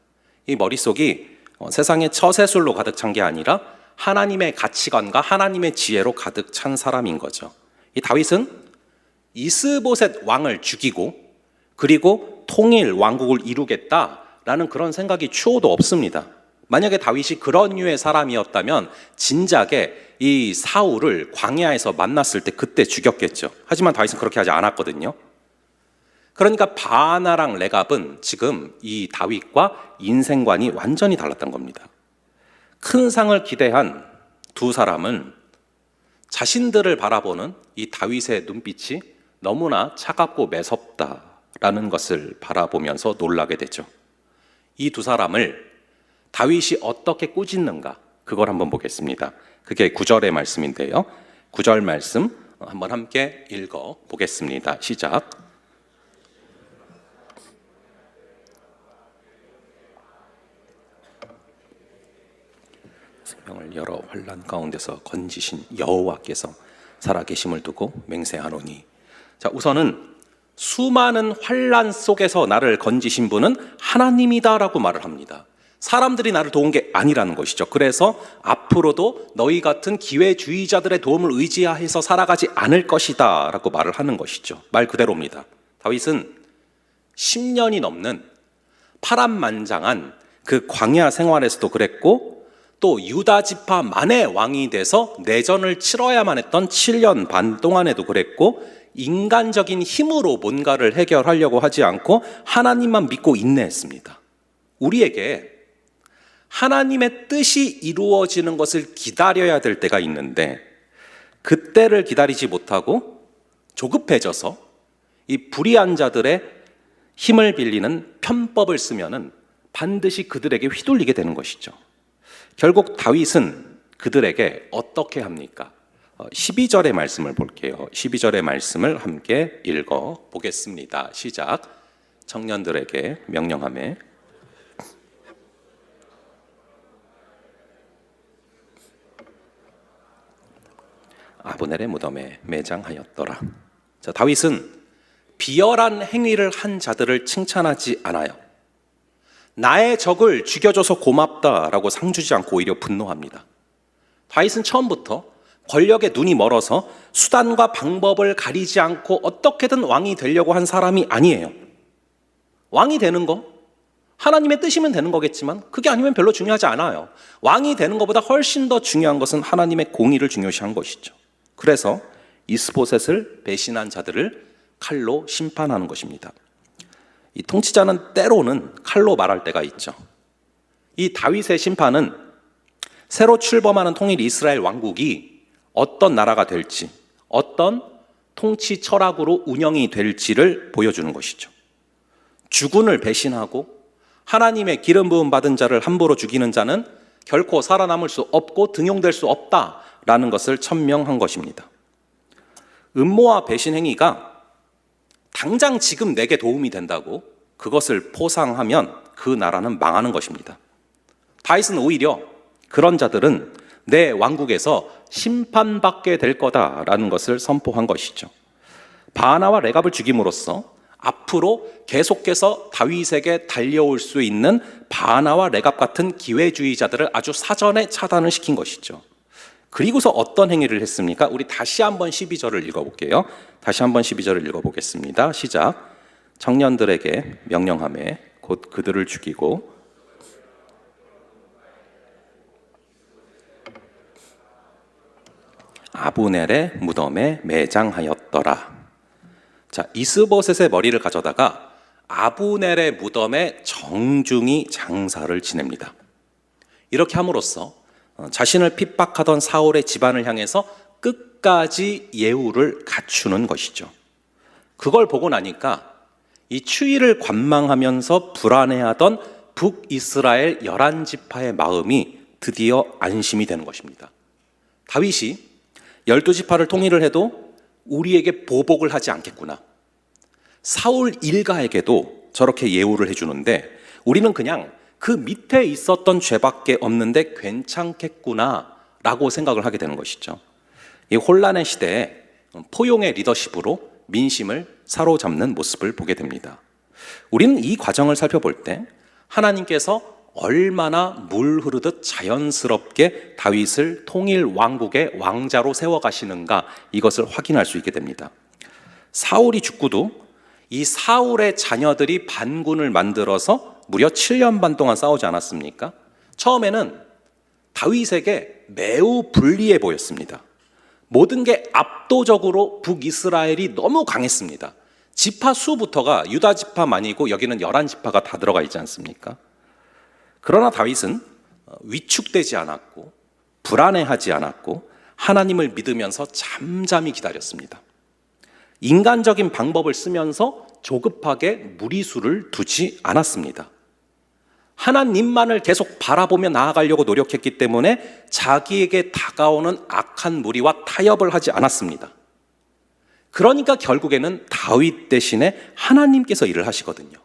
이 머릿속이 세상의 처세술로 가득 찬 게 아니라 하나님의 가치관과 하나님의 지혜로 가득 찬 사람인 거죠. 이 다윗은 이스보셋 왕을 죽이고 그리고 통일 왕국을 이루겠다라는 그런 생각이 추호도 없습니다. 만약에 다윗이 그런 류의 사람이었다면 진작에 이 사울을 광야에서 만났을 때 그때 죽였겠죠. 하지만 다윗은 그렇게 하지 않았거든요. 그러니까 바나랑 레갑은 지금 이 다윗과 인생관이 완전히 달랐던 겁니다. 큰 상을 기대한 두 사람은 자신들을 바라보는 이 다윗의 눈빛이 너무나 차갑고 매섭다라는 것을 바라보면서 놀라게 되죠. 이 두 사람을 다윗이 어떻게 꾸짖는가, 그걸 한번 보겠습니다. 그게 9절의 말씀인데요. 9절 말씀 한번 함께 읽어 보겠습니다. 시작. 생명을 여러 환난 가운데서 건지신 여호와께서 살아계심을 두고 맹세하노니. 자, 우선은 수많은 환난 속에서 나를 건지신 분은 하나님이다라고 말을 합니다. 사람들이 나를 도운 게 아니라는 것이죠. 그래서 앞으로도 너희 같은 기회주의자들의 도움을 의지해서 살아가지 않을 것이다 라고 말을 하는 것이죠. 말 그대로입니다. 다윗은 10년이 넘는 파란만장한 그 광야 생활에서도 그랬고, 또 유다 지파 만의 왕이 돼서 내전을 치러야만 했던 7년 반 동안에도 그랬고, 인간적인 힘으로 뭔가를 해결하려고 하지 않고 하나님만 믿고 인내했습니다. 우리에게 하나님의 뜻이 이루어지는 것을 기다려야 될 때가 있는데, 그때를 기다리지 못하고 조급해져서 이 불의한 자들의 힘을 빌리는 편법을 쓰면은 반드시 그들에게 휘둘리게 되는 것이죠. 결국 다윗은 그들에게 어떻게 합니까? 12절의 말씀을 볼게요. 12절의 말씀을 함께 읽어 보겠습니다. 시작. 청년들에게 명령하매 아브넬의 무덤에 매장하였더라. 자, 다윗은 비열한 행위를 한 자들을 칭찬하지 않아요. 나의 적을 죽여줘서 고맙다라고 상주지 않고 오히려 분노합니다. 다윗은 처음부터 권력에 눈이 멀어서 수단과 방법을 가리지 않고 어떻게든 왕이 되려고 한 사람이 아니에요. 왕이 되는 거 하나님의 뜻이면 되는 거겠지만 그게 아니면 별로 중요하지 않아요. 왕이 되는 것보다 훨씬 더 중요한 것은 하나님의 공의를 중요시한 것이죠. 그래서 이스보셋을 배신한 자들을 칼로 심판하는 것입니다. 이 통치자는 때로는 칼로 말할 때가 있죠. 이 다윗의 심판은 새로 출범하는 통일 이스라엘 왕국이 어떤 나라가 될지, 어떤 통치 철학으로 운영이 될지를 보여주는 것이죠. 주군을 배신하고 하나님의 기름 부음 받은 자를 함부로 죽이는 자는 결코 살아남을 수 없고 등용될 수 없다라는 것을 천명한 것입니다. 음모와 배신 행위가 당장 지금 내게 도움이 된다고 그것을 포상하면 그 나라는 망하는 것입니다. 다윗은 오히려 그런 자들은 내 왕국에서 심판받게 될 거다라는 것을 선포한 것이죠. 바나와 레갑을 죽임으로써 앞으로 계속해서 다윗에게 달려올 수 있는 바나와 레갑 같은 기회주의자들을 아주 사전에 차단을 시킨 것이죠. 그리고서 어떤 행위를 했습니까? 우리 다시 한번 12절을 읽어볼게요. 다시 한번 12절을 읽어보겠습니다. 시작. 청년들에게 명령하매 곧 그들을 죽이고 아브넬의 무덤에 매장하였더라. 자, 이스보셋의 머리를 가져다가 아브넬의 무덤에 정중히 장사를 지냅니다. 이렇게 함으로써 자신을 핍박하던 사울의 집안을 향해서 끝까지 예우를 갖추는 것이죠. 그걸 보고 나니까 이 추위를 관망하면서 불안해하던 북이스라엘 11지파의 마음이 드디어 안심이 되는 것입니다. 다윗이 12지파를 통일을 해도 우리에게 보복을 하지 않겠구나. 사울 일가에게도 저렇게 예우를 해주는데 우리는 그냥 그 밑에 있었던 죄밖에 없는데 괜찮겠구나 라고 생각을 하게 되는 것이죠. 이 혼란의 시대에 포용의 리더십으로 민심을 사로잡는 모습을 보게 됩니다. 우리는 이 과정을 살펴볼 때 하나님께서 얼마나 물 흐르듯 자연스럽게 다윗을 통일 왕국의 왕자로 세워가시는가, 이것을 확인할 수 있게 됩니다. 사울이 죽고도 이 사울의 자녀들이 반군을 만들어서 무려 7년 반 동안 싸우지 않았습니까? 처음에는 다윗에게 매우 불리해 보였습니다. 모든 게 압도적으로 북이스라엘이 너무 강했습니다. 지파 수부터가 유다 지파만이고 여기는 11지파가 다 들어가 있지 않습니까? 그러나 다윗은 위축되지 않았고 불안해하지 않았고 하나님을 믿으면서 잠잠히 기다렸습니다. 인간적인 방법을 쓰면서 조급하게 무리수를 두지 않았습니다. 하나님만을 계속 바라보며 나아가려고 노력했기 때문에 자기에게 다가오는 악한 무리와 타협을 하지 않았습니다. 그러니까 결국에는 다윗 대신에 하나님께서 일을 하시거든요.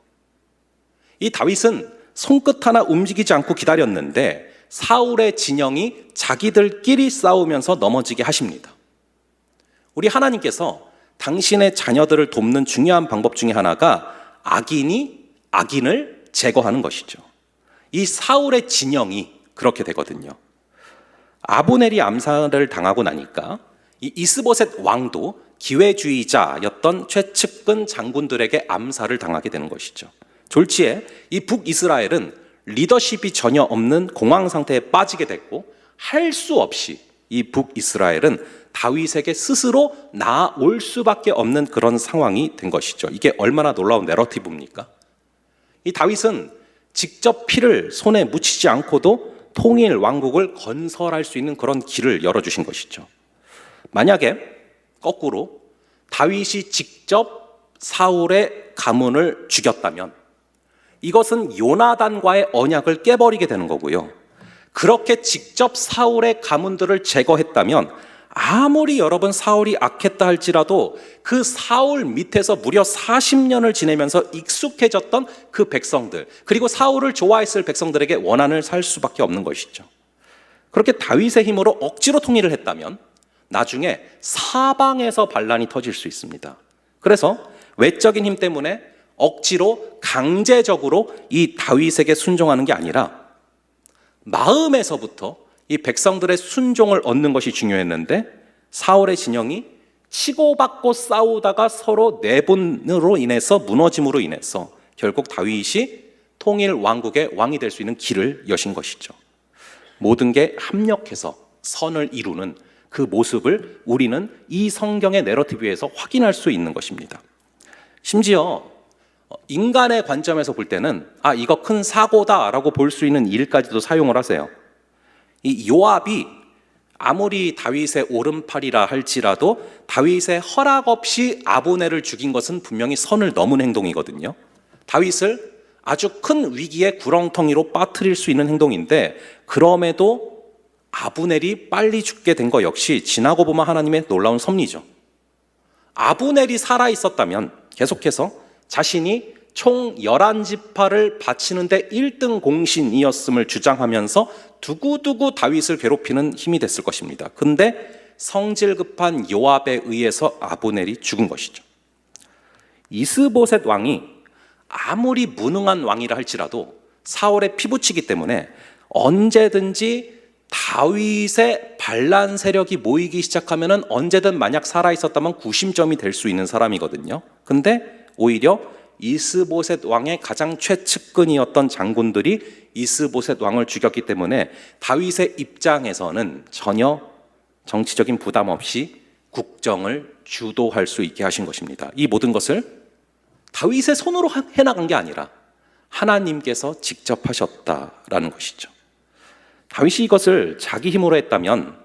이 다윗은 손끝 하나 움직이지 않고 기다렸는데 사울의 진영이 자기들끼리 싸우면서 넘어지게 하십니다. 우리 하나님께서 당신의 자녀들을 돕는 중요한 방법 중에 하나가 악인이 악인을 제거하는 것이죠. 이 사울의 진영이 그렇게 되거든요. 아브넬이 암살을 당하고 나니까 이 이스보셋 왕도 기회주의자였던 최측근 장군들에게 암살을 당하게 되는 것이죠. 졸지에 이 북이스라엘은 리더십이 전혀 없는 공황 상태에 빠지게 됐고 할 수 없이 이 북이스라엘은 다윗에게 스스로 나아올 수밖에 없는 그런 상황이 된 것이죠. 이게 얼마나 놀라운 내러티브입니까? 이 다윗은 직접 피를 손에 묻히지 않고도 통일 왕국을 건설할 수 있는 그런 길을 열어주신 것이죠. 만약에 거꾸로 다윗이 직접 사울의 가문을 죽였다면 이것은 요나단과의 언약을 깨버리게 되는 거고요. 그렇게 직접 사울의 가문들을 제거했다면 아무리 여러분 사울이 악했다 할지라도 그 사울 밑에서 무려 40년을 지내면서 익숙해졌던 그 백성들, 그리고 사울을 좋아했을 백성들에게 원한을 살 수밖에 없는 것이죠. 그렇게 다윗의 힘으로 억지로 통일을 했다면 나중에 사방에서 반란이 터질 수 있습니다. 그래서 외적인 힘 때문에 억지로 강제적으로 이 다윗에게 순종하는 게 아니라 마음에서부터 이 백성들의 순종을 얻는 것이 중요했는데 사울의 진영이 치고받고 싸우다가 서로 내분으로 인해서 무너짐으로 인해서 결국 다윗이 통일 왕국의 왕이 될 수 있는 길을 여신 것이죠. 모든 게 합력해서 선을 이루는 그 모습을 우리는 이 성경의 내러티브에서 확인할 수 있는 것입니다. 심지어 인간의 관점에서 볼 때는 이거 큰 사고다라고 볼 수 있는 일까지도 사용을 하세요. 이 요압이 아무리 다윗의 오른팔이라 할지라도 다윗의 허락 없이 아브넬을 죽인 것은 분명히 선을 넘은 행동이거든요. 다윗을 아주 큰 위기의 구렁텅이로 빠뜨릴 수 있는 행동인데 그럼에도 아브넬이 빨리 죽게 된 것 역시 지나고 보면 하나님의 놀라운 섭리죠. 아브넬이 살아있었다면 계속해서 자신이 총 11지파를 바치는데 1등 공신이었음을 주장하면서 두고두고 다윗을 괴롭히는 힘이 됐을 것입니다. 근데 성질급한 요압에 의해서 아브넬이 죽은 것이죠. 이스보셋 왕이 아무리 무능한 왕이라 할지라도 사울의 피부치기 때문에 언제든지 다윗의 반란 세력이 모이기 시작하면 언제든 만약 살아있었다면 구심점이 될 수 있는 사람이거든요. 근데 오히려 이스보셋 왕의 가장 최측근이었던 장군들이 이스보셋 왕을 죽였기 때문에 다윗의 입장에서는 전혀 정치적인 부담 없이 국정을 주도할 수 있게 하신 것입니다. 이 모든 것을 다윗의 손으로 해나간 게 아니라 하나님께서 직접 하셨다라는 것이죠. 다윗이 이것을 자기 힘으로 했다면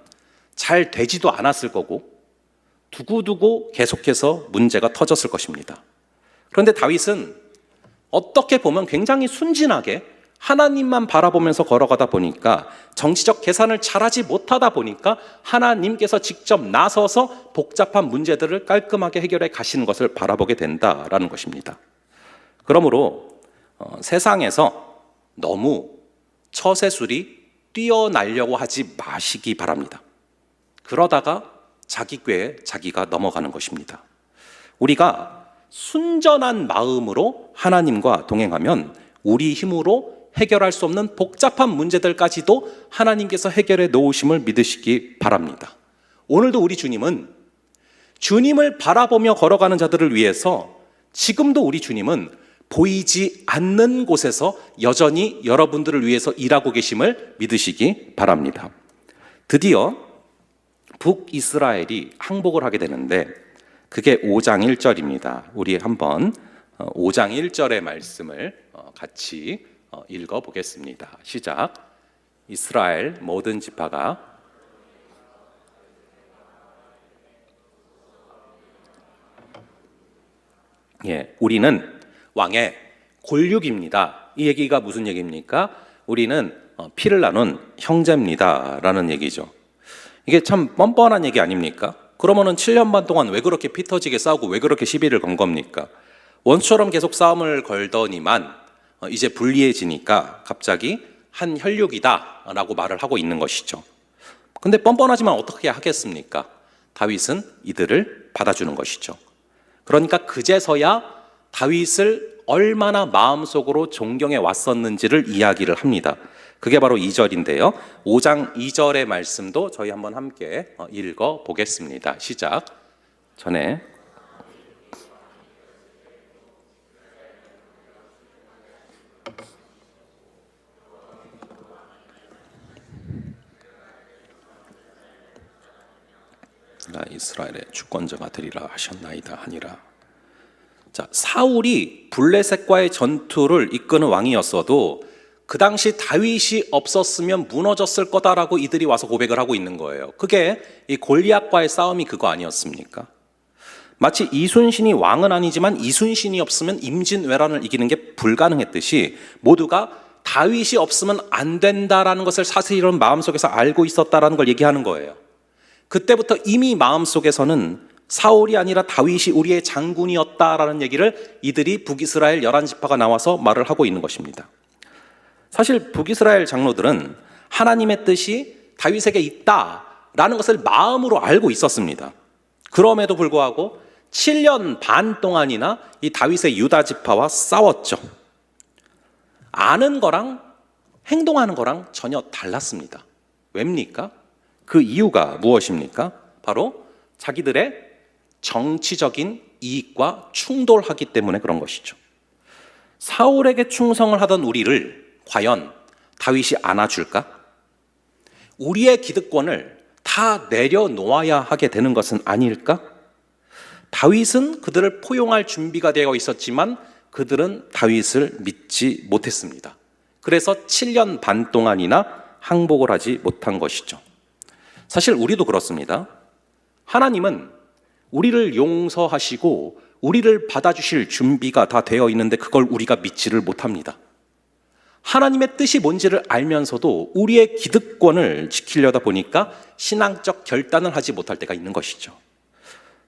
잘 되지도 않았을 거고 두고두고 계속해서 문제가 터졌을 것입니다. 그런데 다윗은 어떻게 보면 굉장히 순진하게 하나님만 바라보면서 걸어가다 보니까 정치적 계산을 잘하지 못하다 보니까 하나님께서 직접 나서서 복잡한 문제들을 깔끔하게 해결해 가시는 것을 바라보게 된다라는 것입니다. 그러므로 세상에서 너무 처세술이 뛰어나려고 하지 마시기 바랍니다. 그러다가 자기 꾀에 자기가 넘어가는 것입니다. 우리가 순전한 마음으로 하나님과 동행하면 우리 힘으로 해결할 수 없는 복잡한 문제들까지도 하나님께서 해결해 놓으심을 믿으시기 바랍니다. 오늘도 우리 주님은 주님을 바라보며 걸어가는 자들을 위해서 지금도 우리 주님은 보이지 않는 곳에서 여전히 여러분들을 위해서 일하고 계심을 믿으시기 바랍니다. 드디어 북이스라엘이 항복을 하게 되는데 그게 5장 1절입니다. 우리 한번 5장 1절의 말씀을 같이 읽어보겠습니다. 시작. 이스라엘 모든 지파가 우리는 왕의 골육입니다. 이 얘기가 무슨 얘기입니까? 우리는 피를 나눈 형제입니다 라는 얘기죠. 이게 참 뻔뻔한 얘기 아닙니까? 그러면은 7년 반 동안 왜 그렇게 피 터지게 싸우고 왜 그렇게 시비를 건 겁니까? 원수처럼 계속 싸움을 걸더니만 이제 불리해지니까 갑자기 한 혈육이다 라고 말을 하고 있는 것이죠. 근데 뻔뻔하지만 어떻게 하겠습니까? 다윗은 이들을 받아주는 것이죠. 그러니까 그제서야 다윗을 얼마나 마음속으로 존경해 왔었는지를 이야기를 합니다. 그게 바로 2절인데요. 5장 2절의 말씀도 저희 한번 함께 읽어 보겠습니다. 시작. 전에 나 이스라엘의 주권자가 되리라 하셨나이다 하니라. 자, 사울이 블레셋과의 전투를 이끄는 왕이었어도 그 당시 다윗이 없었으면 무너졌을 거다라고 이들이 와서 고백을 하고 있는 거예요. 그게 이 골리앗과의 싸움이 그거 아니었습니까? 마치 이순신이 왕은 아니지만 이순신이 없으면 임진왜란을 이기는 게 불가능했듯이 모두가 다윗이 없으면 안 된다라는 것을 사실은 마음속에서 알고 있었다라는 걸 얘기하는 거예요. 그때부터 이미 마음속에서는 사울이 아니라 다윗이 우리의 장군이었다라는 얘기를 이들이 북이스라엘 11지파가 나와서 말을 하고 있는 것입니다. 사실 북이스라엘 장로들은 하나님의 뜻이 다윗에게 있다라는 것을 마음으로 알고 있었습니다. 그럼에도 불구하고 7년 반 동안이나 이 다윗의 유다 지파와 싸웠죠. 아는 거랑 행동하는 거랑 전혀 달랐습니다. 왜입니까? 그 이유가 무엇입니까? 바로 자기들의 정치적인 이익과 충돌하기 때문에 그런 것이죠. 사울에게 충성을 하던 우리를 과연 다윗이 안아줄까? 우리의 기득권을 다 내려놓아야 하게 되는 것은 아닐까? 다윗은 그들을 포용할 준비가 되어 있었지만 그들은 다윗을 믿지 못했습니다. 그래서 7년 반 동안이나 항복을 하지 못한 것이죠. 사실 우리도 그렇습니다. 하나님은 우리를 용서하시고 우리를 받아주실 준비가 다 되어 있는데 그걸 우리가 믿지를 못합니다. 하나님의 뜻이 뭔지를 알면서도 우리의 기득권을 지키려다 보니까 신앙적 결단을 하지 못할 때가 있는 것이죠.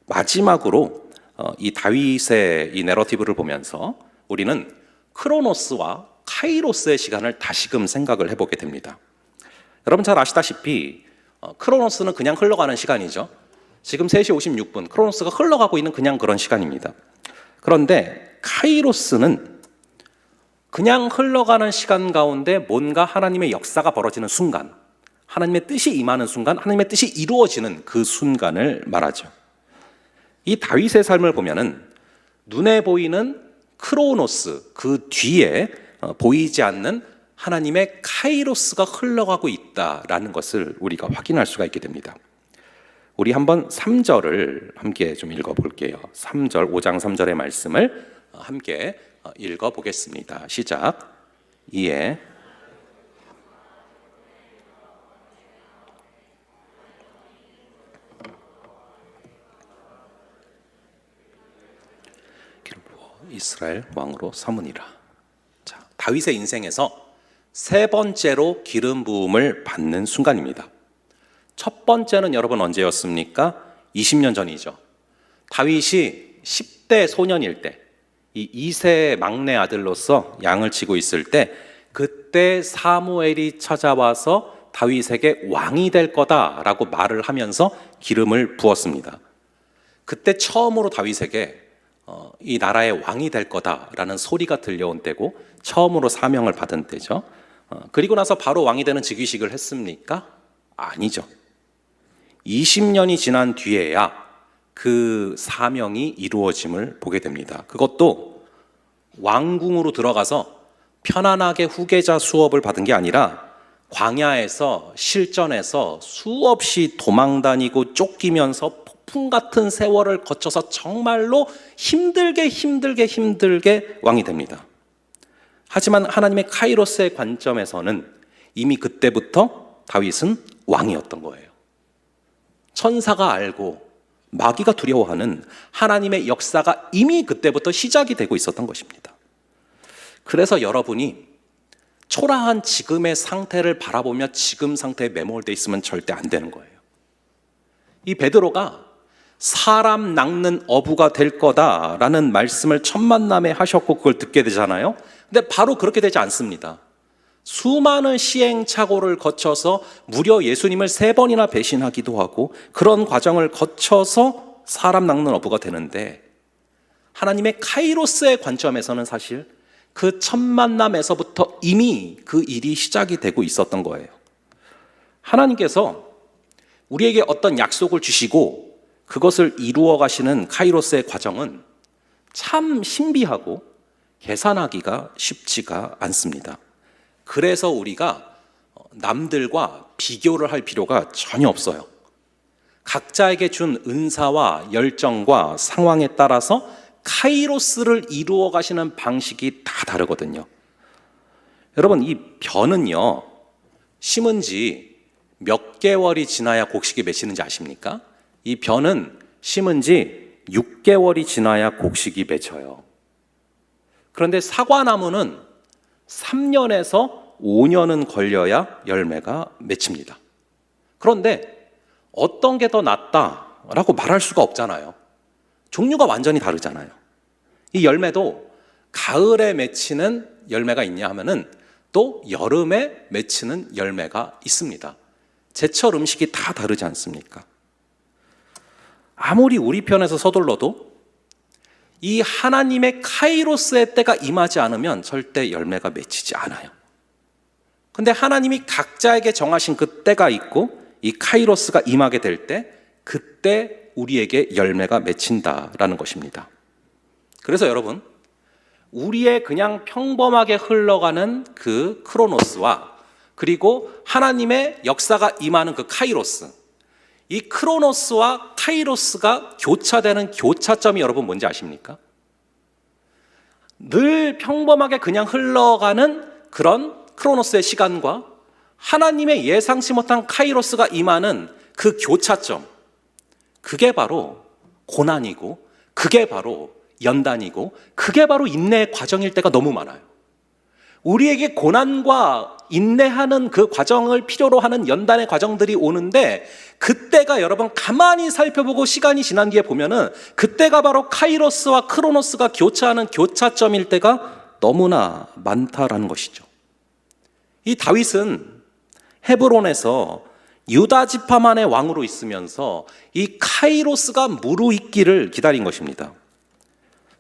마지막으로 이 다윗의 이 내러티브를 보면서 우리는 크로노스와 카이로스의 시간을 다시금 생각을 해보게 됩니다. 여러분 잘 아시다시피 크로노스는 그냥 흘러가는 시간이죠. 지금 3시 56분 크로노스가 흘러가고 있는 그냥 그런 시간입니다. 그런데 카이로스는 그냥 흘러가는 시간 가운데 뭔가 하나님의 역사가 벌어지는 순간, 하나님의 뜻이 임하는 순간, 하나님의 뜻이 이루어지는 그 순간을 말하죠. 이 다윗의 삶을 보면은 눈에 보이는 크로노스 그 뒤에 보이지 않는 하나님의 카이로스가 흘러가고 있다라는 것을 우리가 확인할 수가 있게 됩니다. 우리 한번 3절을 함께 좀 읽어볼게요. 3절, 5장 3절의 말씀을 함께 읽어보겠습니다. 시작. 이에 기름 부어 이스라엘 왕으로 삼으니라. 자, 다윗의 인생에서 세 번째로 기름 부음을 받는 순간입니다. 첫 번째는 여러분 언제였습니까? 20년 전이죠. 다윗이 10대 소년일 때, 이 2세 막내 아들로서 양을 치고 있을 때, 그때 사무엘이 찾아와서 다윗에게 왕이 될 거다라고 말을 하면서 기름을 부었습니다. 그때 처음으로 다윗에게 이 나라의 왕이 될 거다라는 소리가 들려온 때고 처음으로 사명을 받은 때죠. 그리고 나서 바로 왕이 되는 즉위식을 했습니까? 아니죠. 20년이 지난 뒤에야 그 사명이 이루어짐을 보게 됩니다. 그것도 왕궁으로 들어가서 편안하게 후계자 수업을 받은 게 아니라 광야에서 실전에서 수없이 도망다니고 쫓기면서 폭풍 같은 세월을 거쳐서 정말로 힘들게 왕이 됩니다. 하지만 하나님의 카이로스의 관점에서는 이미 그때부터 다윗은 왕이었던 거예요. 천사가 알고 마귀가 두려워하는 하나님의 역사가 이미 그때부터 시작이 되고 있었던 것입니다. 그래서 여러분이 초라한 지금의 상태를 바라보며 지금 상태에 매몰되어 있으면 절대 안 되는 거예요. 이 베드로가 사람 낚는 어부가 될 거다라는 말씀을 첫 만남에 하셨고 그걸 듣게 되잖아요. 근데 바로 그렇게 되지 않습니다. 수많은 시행착오를 거쳐서 무려 예수님을 3번이나 배신하기도 하고 그런 과정을 거쳐서 사람 낚는 어부가 되는데, 하나님의 카이로스의 관점에서는 사실 그 첫 만남에서부터 이미 그 일이 시작이 되고 있었던 거예요. 하나님께서 우리에게 어떤 약속을 주시고 그것을 이루어 가시는 카이로스의 과정은 참 신비하고 계산하기가 쉽지가 않습니다. 그래서 우리가 남들과 비교를 할 필요가 전혀 없어요. 각자에게 준 은사와 열정과 상황에 따라서 카이로스를 이루어 가시는 방식이 다 다르거든요. 여러분, 이 벼는요, 심은 지 몇 개월이 지나야 곡식이 맺히는지 아십니까? 이 벼는 심은 지 6개월이 지나야 곡식이 맺혀요. 그런데 사과나무는 3년에서 5년은 걸려야 열매가 맺힙니다. 그런데 어떤 게 더 낫다라고 말할 수가 없잖아요. 종류가 완전히 다르잖아요. 이 열매도 가을에 맺히는 열매가 있냐 하면은 또 여름에 맺히는 열매가 있습니다. 제철 음식이 다 다르지 않습니까? 아무리 우리 편에서 서둘러도 이 하나님의 카이로스의 때가 임하지 않으면 절대 열매가 맺히지 않아요. 근데 하나님이 각자에게 정하신 그 때가 있고 이 카이로스가 임하게 될 때 그때 우리에게 열매가 맺힌다라는 것입니다. 그래서 여러분, 우리의 그냥 평범하게 흘러가는 그 크로노스와 그리고 하나님의 역사가 임하는 그 카이로스, 이 크로노스와 카이로스가 교차되는 교차점이 여러분 뭔지 아십니까? 늘 평범하게 그냥 흘러가는 그런 크로노스의 시간과 하나님의 예상치 못한 카이로스가 임하는 그 교차점, 그게 바로 고난이고 그게 바로 연단이고 그게 바로 인내의 과정일 때가 너무 많아요. 우리에게 고난과 인내하는 그 과정을 필요로 하는 연단의 과정들이 오는데, 그때가 여러분 가만히 살펴보고 시간이 지난 뒤에 보면은 그때가 바로 카이로스와 크로노스가 교차하는 교차점일 때가 너무나 많다라는 것이죠. 이 다윗은 헤브론에서 유다 지파만의 왕으로 있으면서 이 카이로스가 무르익기를 기다린 것입니다.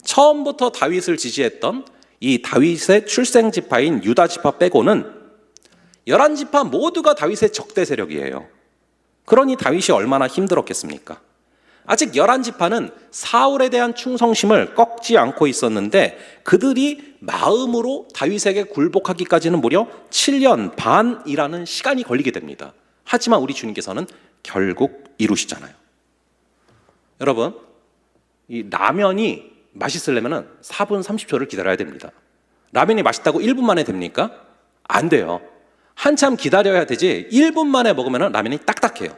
처음부터 다윗을 지지했던 이 다윗의 출생 지파인 유다 지파 빼고는 11지파 모두가 다윗의 적대 세력이에요. 그러니 다윗이 얼마나 힘들었겠습니까? 아직 11지파는 사울에 대한 충성심을 꺾지 않고 있었는데 그들이 마음으로 다윗에게 굴복하기까지는 무려 7년 반이라는 시간이 걸리게 됩니다. 하지만 우리 주님께서는 결국 이루시잖아요. 여러분, 이 라면이 맛있으려면 4분 30초를 기다려야 됩니다. 라면이 맛있다고 1분 만에 됩니까? 안 돼요. 한참 기다려야 되지 1분 만에 먹으면 라면이 딱딱해요.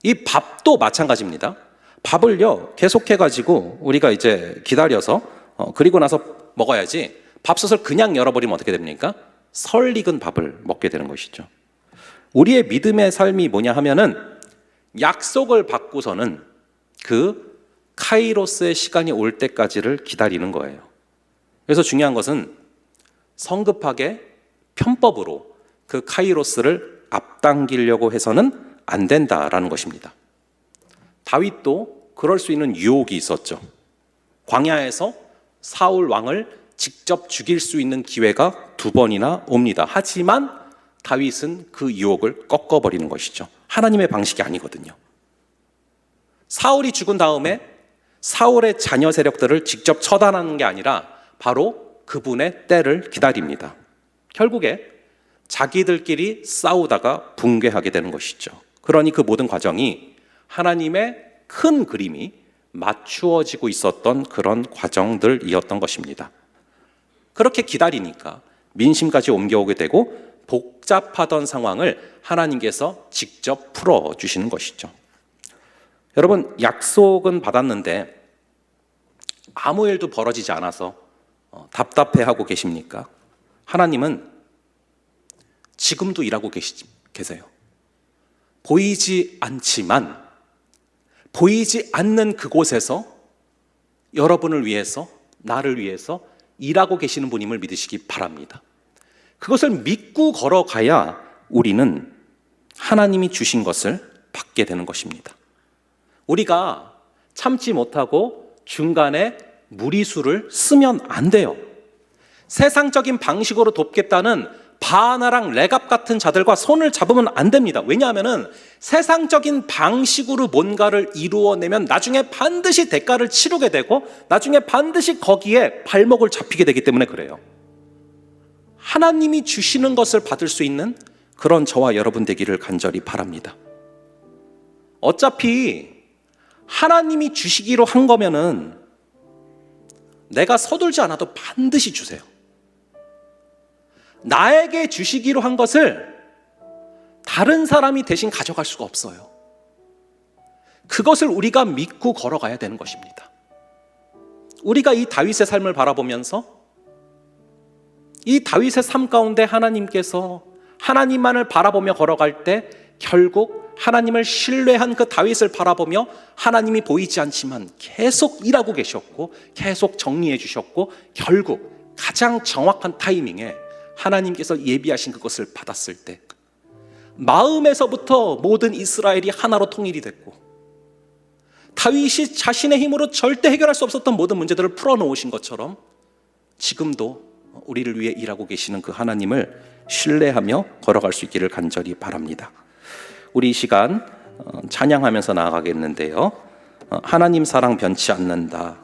이 밥도 마찬가지입니다. 밥을요 계속해가지고 우리가 이제 기다려서 그리고 나서 먹어야지, 밥솥을 그냥 열어버리면 어떻게 됩니까? 설익은 밥을 먹게 되는 것이죠. 우리의 믿음의 삶이 뭐냐 하면은 약속을 받고서는 그 카이로스의 시간이 올 때까지를 기다리는 거예요. 그래서 중요한 것은 성급하게 편법으로 그 카이로스를 앞당기려고 해서는 안 된다라는 것입니다. 다윗도 그럴 수 있는 유혹이 있었죠. 광야에서 사울 왕을 직접 죽일 수 있는 기회가 2번이나 옵니다. 하지만 다윗은 그 유혹을 꺾어버리는 것이죠. 하나님의 방식이 아니거든요. 사울이 죽은 다음에 사울의 자녀 세력들을 직접 처단하는 게 아니라 바로 그분의 때를 기다립니다. 결국에 자기들끼리 싸우다가 붕괴하게 되는 것이죠. 그러니 그 모든 과정이 하나님의 큰 그림이 맞추어지고 있었던 그런 과정들이었던 것입니다. 그렇게 기다리니까 민심까지 옮겨오게 되고 복잡하던 상황을 하나님께서 직접 풀어주시는 것이죠. 여러분, 약속은 받았는데 아무 일도 벌어지지 않아서 답답해하고 계십니까? 하나님은 지금도 일하고 계세요. 보이지 않지만 보이지 않는 그곳에서 여러분을 위해서, 나를 위해서 일하고 계시는 분임을 믿으시기 바랍니다. 그것을 믿고 걸어가야 우리는 하나님이 주신 것을 받게 되는 것입니다. 우리가 참지 못하고 중간에 무리수를 쓰면 안 돼요. 세상적인 방식으로 돕겠다는 바나랑 레갑 같은 자들과 손을 잡으면 안 됩니다. 왜냐하면 세상적인 방식으로 뭔가를 이루어내면 나중에 반드시 대가를 치르게 되고 나중에 반드시 거기에 발목을 잡히게 되기 때문에 그래요. 하나님이 주시는 것을 받을 수 있는 그런 저와 여러분 되기를 간절히 바랍니다. 어차피 하나님이 주시기로 한 거면은 내가 서둘지 않아도 반드시 주세요. 나에게 주시기로 한 것을 다른 사람이 대신 가져갈 수가 없어요. 그것을 우리가 믿고 걸어가야 되는 것입니다. 우리가 이 다윗의 삶을 바라보면서 이 다윗의 삶 가운데 하나님께서 하나님만을 바라보며 걸어갈 때 결국 하나님을 신뢰한 그 다윗을 바라보며 하나님이 보이지 않지만 계속 일하고 계셨고 계속 정리해 주셨고 결국 가장 정확한 타이밍에 하나님께서 예비하신 그것을 받았을 때 마음에서부터 모든 이스라엘이 하나로 통일이 됐고 다윗이 자신의 힘으로 절대 해결할 수 없었던 모든 문제들을 풀어놓으신 것처럼 지금도 우리를 위해 일하고 계시는 그 하나님을 신뢰하며 걸어갈 수 있기를 간절히 바랍니다. 우리 이 시간 찬양하면서 나아가겠는데요. 하나님 사랑 변치 않는다.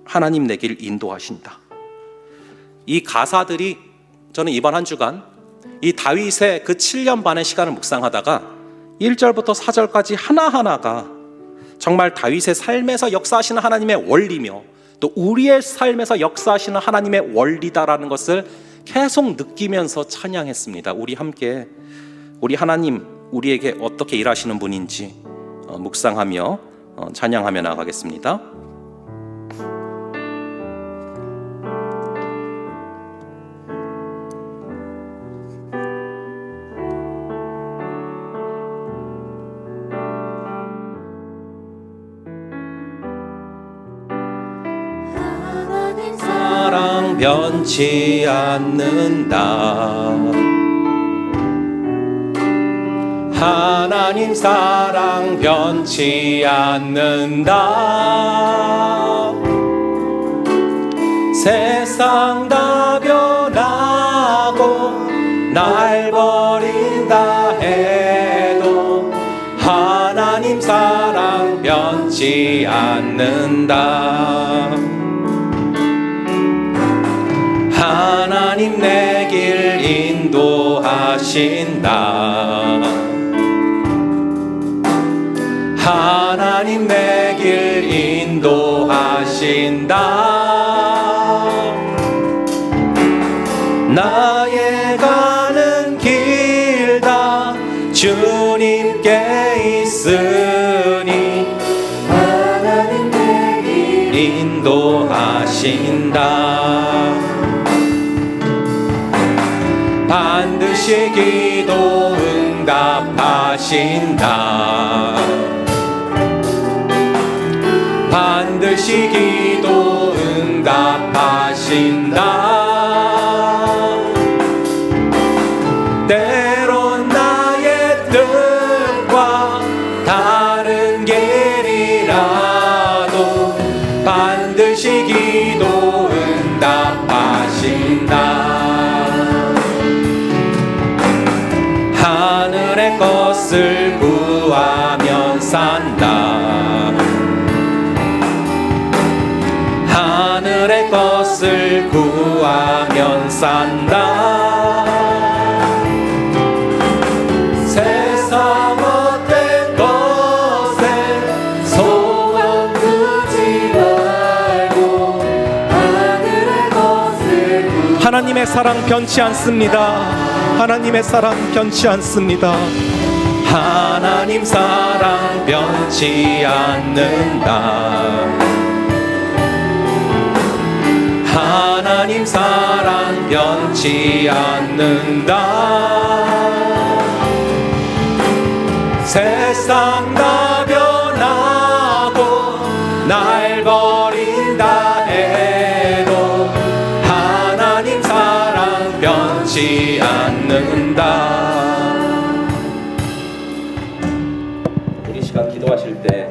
하나님 내 길 인도하신다. 이 가사들이 저는 이번 한 주간 이 다윗의 그 7년 반의 시간을 묵상하다가 1절부터 4절까지 하나하나가 정말 다윗의 삶에서 역사하시는 하나님의 원리며 또 우리의 삶에서 역사하시는 하나님의 원리다라는 것을 계속 느끼면서 찬양했습니다. 우리 함께 우리 하나님 우리에게 어떻게 일하시는 분인지 묵상하며 찬양하며 나가겠습니다. 사랑 변치 않는다. 하나님 사랑 변치 않는다. 세상 다 변하고 날 버린다 해도 하나님 사랑 변치 않는다. 하나님 내 길 인도하신다. 하나님 내 길 인도하신다. 나의 가는 길 다 주님께 있으니 하나님 내 길 인도하신다. 반드시 기도 응답하신다. 반드시 기도 응답하신다. 때론 나의 뜻과 다른 길이라도 반드시 기도 응답하신다. 하늘의 것을 구하면 산다. 하늘의 것을 구하면 산다. 세상 어떤 것에 소원 두지 말고 하늘의 것을 하나님의 사랑 변치 않습니다. 하나님의 사랑 변치 않습니다. 하나님 사랑 변치 않는다. 하나님 사랑 변치 않는다. 세상 다 변하고 날 버린다 해도 하나님 사랑 변치 않는다. 우리 시간 기도하실 때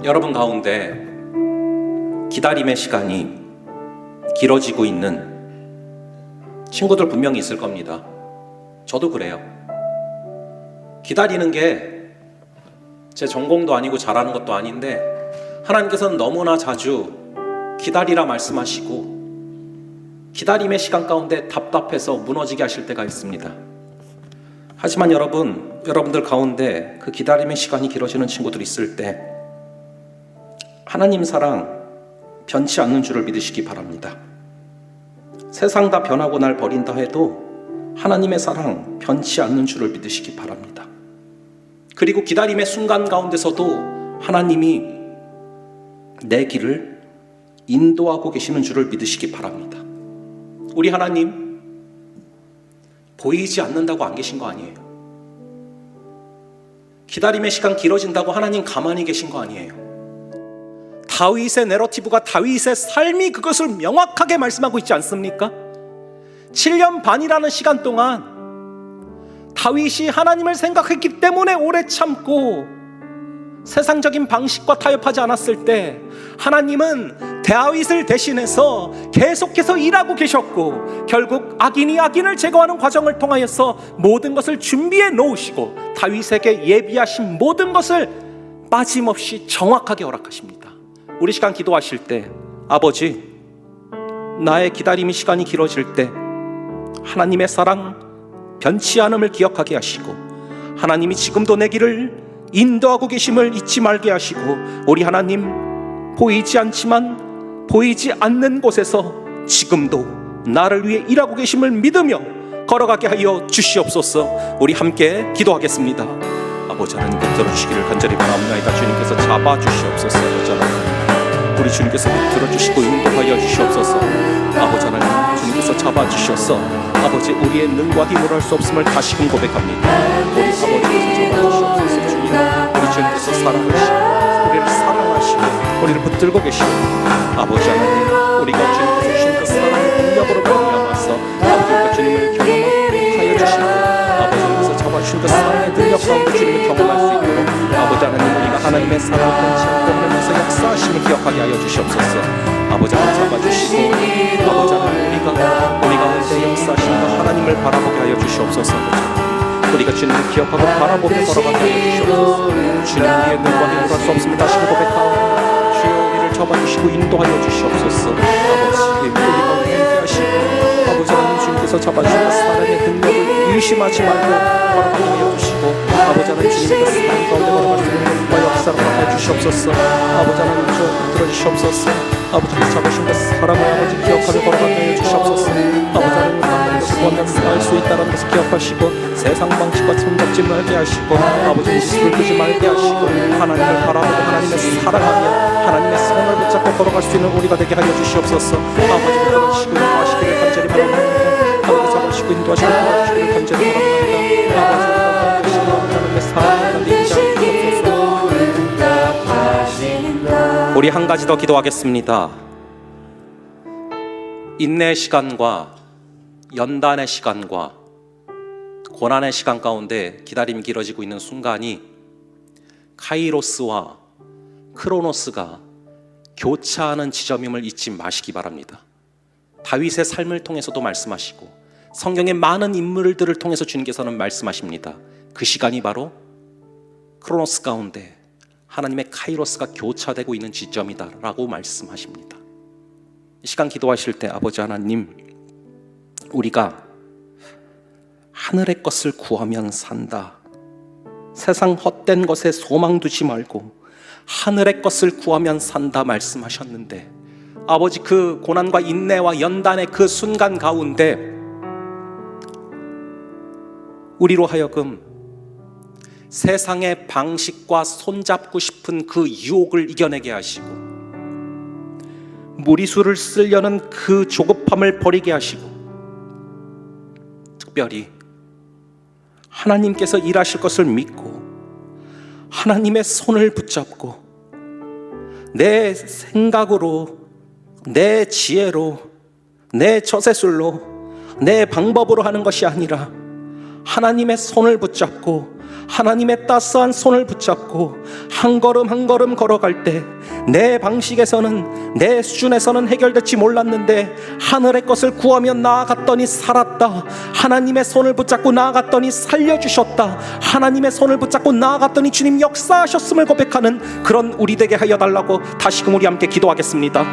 여러분 가운데 기다림의 시간이 길어지고 있는 친구들 분명히 있을 겁니다. 저도 그래요. 기다리는 게 제 전공도 아니고 잘하는 것도 아닌데 하나님께서는 너무나 자주 기다리라 말씀하시고 기다림의 시간 가운데 답답해서 무너지게 하실 때가 있습니다. 하지만 여러분들 가운데 그 기다림의 시간이 길어지는 친구들이 있을 때 하나님 사랑 변치 않는 줄을 믿으시기 바랍니다. 세상 다 변하고 날 버린다 해도 하나님의 사랑 변치 않는 줄을 믿으시기 바랍니다. 그리고 기다림의 순간 가운데서도 하나님이 내 길을 인도하고 계시는 줄을 믿으시기 바랍니다. 우리 하나님 보이지 않는다고 안 계신 거 아니에요. 기다림의 시간 길어진다고 하나님 가만히 계신 거 아니에요. 다윗의 내러티브가 다윗의 삶이 그것을 명확하게 말씀하고 있지 않습니까? 7년 반이라는 시간 동안 다윗이 하나님을 생각했기 때문에 오래 참고 세상적인 방식과 타협하지 않았을 때 하나님은 다윗을 대신해서 계속해서 일하고 계셨고 결국 악인을 제거하는 과정을 통하여서 모든 것을 준비해 놓으시고 다윗에게 예비하신 모든 것을 빠짐없이 정확하게 허락하십니다. 우리 시간 기도하실 때 아버지, 나의 기다림의 시간이 길어질 때 하나님의 사랑 변치 않음을 기억하게 하시고 하나님이 지금도 내 길을 인도하고 계심을 잊지 말게 하시고 우리 하나님 보이지 않지만 보이지 않는 곳에서 지금도 나를 위해 일하고 계심을 믿으며 걸어가게 하여 주시옵소서. 우리 함께 기도하겠습니다. 아버지 하나님 붙들어 주시기를 간절히 바랍니다. 주님께서 잡아주시옵소서. 우리 주님께서 붙들어 주시고 인도하여 주시옵소서. 아버지 하나님 주님께서 잡아주셔서 아버지 우리의 능과 힘으로 할 수 없음을 다시금 고백합니다. 우리 아버지께서 잡아주시옵소서. 주님 우리 주님께서 사랑하시고 우리를 사랑하시고 우리를 붙들고 계시고 아버지 하나님 우리가 주님께서 주신 그 사랑의 능력으로 말미암아서 아버지가 주님을 경험하게 하여 주시고 아버지께서 잡아주신 그 사랑의 능력 가운데 주님을 경험할 수 있도록 아버지 하나님 우리가 하나님의 사랑을 변치 않고 하면서 역사하심을 기억하게 하여 주시옵소서. 아버지 하나님 잡아주시고 아버지 하나님 우리 가운데 역사하시는 그 하나님을 바라보게 하여 주시옵소서. 우리가 주님을 기억하고 바라보며 걸어가게 하여 주시옵소서. 주님 위에 능과 힘으로 할 수 없음을 다시 고백하오. 주여 우리를 잡아주시고 인도하여 주시옵소서. 아버지 우리 가운데 함께 하시고 아버지 하나님 주님께서 잡아주신 사랑의 능력을 의심하지 말고 걸어가게 하여 주시고 아버지 하나님 주님께서 사랑 가운데 걸어갈 수 있는 능력과 역사를 허락해 주시옵소서. 아버지 하나님 좀 들어주시옵소서. 아버지께서 잡으신 그 사랑을 아버지 기억하며 걸어가게 하여 주시옵소서. 아버지 하나님 하나님 것을 구하면 알 수 있다는 것을 기억하시고 세상 방식과 손잡지 말게 하시고 아버지 우리 끄지 말게 하시고 하나님을 바라보고 하나님의 사랑하며 하나님의 사랑을 붙잡고 걸어갈 수 있는 우리가 되게 하여 주시옵소서. 아버지 붙들어주시고 인도하시기를 간절히 바랍니다. 아버지 잡으시고 인도하시고 도와주시기를 간절히 바랍니다. 아버지 하나님의 사랑을 믿지 않고 우리 한 가지 더 기도하겠습니다. 인내의 시간과 연단의 시간과 고난의 시간 가운데 기다림이 길어지고 있는 순간이 카이로스와 크로노스가 교차하는 지점임을 잊지 마시기 바랍니다. 다윗의 삶을 통해서도 말씀하시고 성경의 많은 인물들을 통해서 주님께서는 말씀하십니다. 그 시간이 바로 크로노스 가운데 하나님의 카이로스가 교차되고 있는 지점이다라고 말씀하십니다. 이 시간 기도하실 때 아버지 하나님, 우리가 하늘의 것을 구하면 산다. 세상 헛된 것에 소망 두지 말고 하늘의 것을 구하면 산다 말씀하셨는데 아버지 그 고난과 인내와 연단의 그 순간 가운데 우리로 하여금 세상의 방식과 손잡고 싶은 그 유혹을 이겨내게 하시고, 무리수를 쓰려는 그 조급함을 버리게 하시고, 특별히 하나님께서 일하실 것을 믿고 하나님의 손을 붙잡고 내 생각으로, 내 지혜로, 내 저세술로, 내 방법으로 하는 것이 아니라 하나님의 손을 붙잡고, 하나님의 따스한 손을 붙잡고 한 걸음 한 걸음 걸어갈 때 내 방식에서는, 내 수준에서는 해결될지 몰랐는데 하늘의 것을 구하며 나아갔더니 살았다. 하나님의 손을 붙잡고 나아갔더니 살려주셨다. 하나님의 손을 붙잡고 나아갔더니 주님 역사하셨음을 고백하는 그런 우리 되게 하여 달라고 다시금 우리 함께 기도하겠습니다.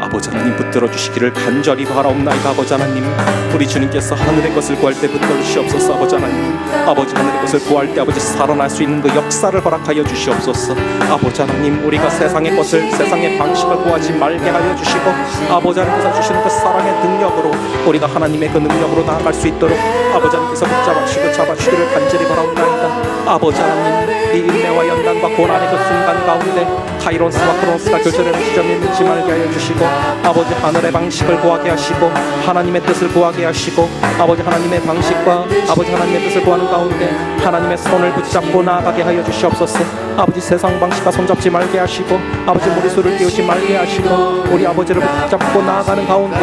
아버지 하나님, 붙들어 주시기를 간절히 바라옵나이다. 아버지 하나님, 우리 주님께서 하늘의 것을 구할 때 붙들어 주시옵소서. 아버지 하나님, 아버지 하늘의 것을 구할 때 아버지 살아날 수 있는 그 역사를 허락하여 주시옵소서. 아버지 하나님, 우리가 세상의 것을, 세상의 방식을 구하지 말게 하여 주시고, 아버지 하나님께서 주시는 그 사랑의 능력으로 우리가 하나님의 그 능력으로 나아갈 수 있도록 아버지 하나님께서 붙잡아주시고 잡아주시기를 간절히 바라옵나이다. 아버지 하나님, 이 인내와 연단과 고난의 그 순간 가운데 카이로스와 크로노스가 교절하는 지점이 있지 말게 하여 주시고, 아버지 하늘의 방식을 구하게 하시고 하나님의 뜻을 구하게 하시고, 아버지 하나님의 방식과 아버지 하나님의 뜻을 구하는 가운데 하나님의 손을 붙잡고 나아가게 하여 주시옵소서. 아버지 세상 방식과 손잡지 말게 하시고, 아버지 무리수를 띄우지 말게 하시고, 우리 아버지를 붙잡고 나아가는 가운데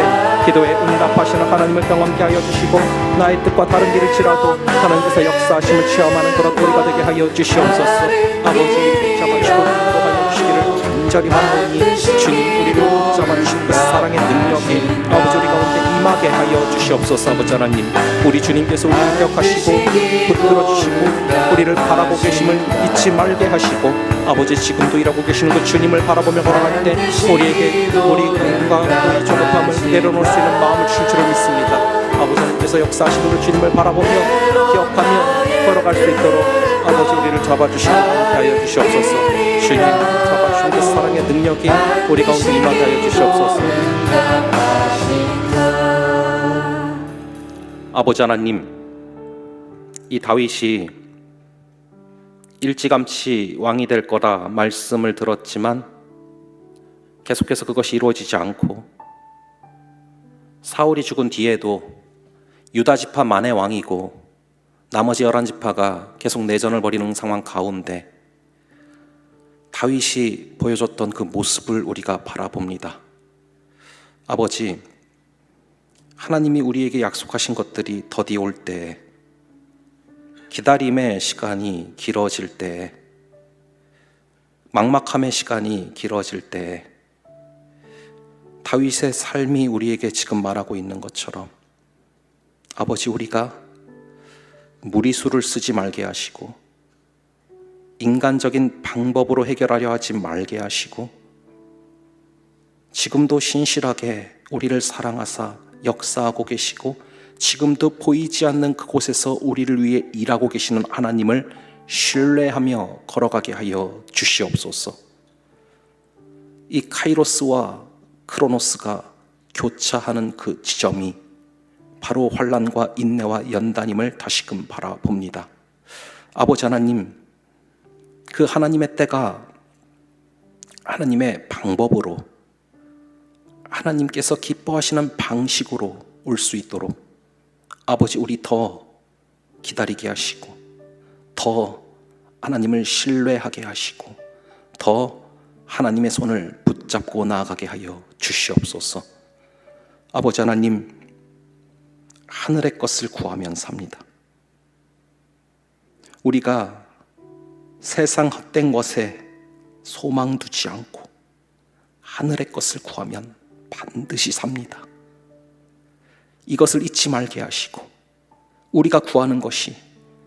기도에 응답하시는 하나님을 경험케 하여 주시고, 나의 뜻과 다른 길일지라도 하나님께서 역사하심을 체험하는 그런 우리가 되게 하여 주시옵소서. 아버지 잡아주시고 인도하여 주시기를 간절히 바라오니, 주님 우리를 붙잡아주신 그 사랑의 능력이 아버지 우리 가운데 임하게 하여 주시옵소서. 아버지 하나님, 우리 주님께서 우리를 기억하시고 붙들어주시고 우리를 바라보고 계심을 잊지 말게 하시고, 아버지 지금도 일하고 계시는 그 주님을 바라보며 걸어갈 때 우리에게 우리 꿈과 우리 조급함을 내려놓을 수 있는 마음을 주실 줄을 믿습니다. 아버지 하나님께서 역사하시는 그 주님을 바라보며 기억하며 걸어갈 수 있도록 아버지 우리를 잡아주시고 함께 하여 주시옵소서. 주님 잡아주시는 그 사랑의 능력이 우리 가운데 임하게 하여 주시옵소서. 아버지 하나님, 이 다윗이 일찌감치 왕이 될 거다 말씀을 들었지만 계속해서 그것이 이루어지지 않고, 사울이 죽은 뒤에도 유다 지파 만의 왕이고 나머지 11지파가 계속 내전을 벌이는 상황 가운데 다윗이 보여줬던 그 모습을 우리가 바라봅니다. 아버지, 하나님이 우리에게 약속하신 것들이 더디 올 때, 기다림의 시간이 길어질 때, 막막함의 시간이 길어질 때, 다윗의 삶이 우리에게 지금 말하고 있는 것처럼 아버지, 우리가 무리수를 쓰지 말게 하시고 인간적인 방법으로 해결하려 하지 말게 하시고, 지금도 신실하게 우리를 사랑하사 역사하고 계시고 지금도 보이지 않는 그곳에서 우리를 위해 일하고 계시는 하나님을 신뢰하며 걸어가게 하여 주시옵소서. 이 카이로스와 크로노스가 교차하는 그 지점이 바로 환난과 인내와 연단임을 다시금 바라봅니다. 아버지 하나님, 그 하나님의 때가 하나님의 방법으로, 하나님께서 기뻐하시는 방식으로 올 수 있도록 아버지, 우리 더 기다리게 하시고 더 하나님을 신뢰하게 하시고 더 하나님의 손을 붙잡고 나아가게 하여 주시옵소서. 아버지 하나님, 하늘의 것을 구하면 삽니다. 우리가 세상 헛된 것에 소망 두지 않고 하늘의 것을 구하면 반드시 삽니다. 이것을 잊지 말게 하시고, 우리가 구하는 것이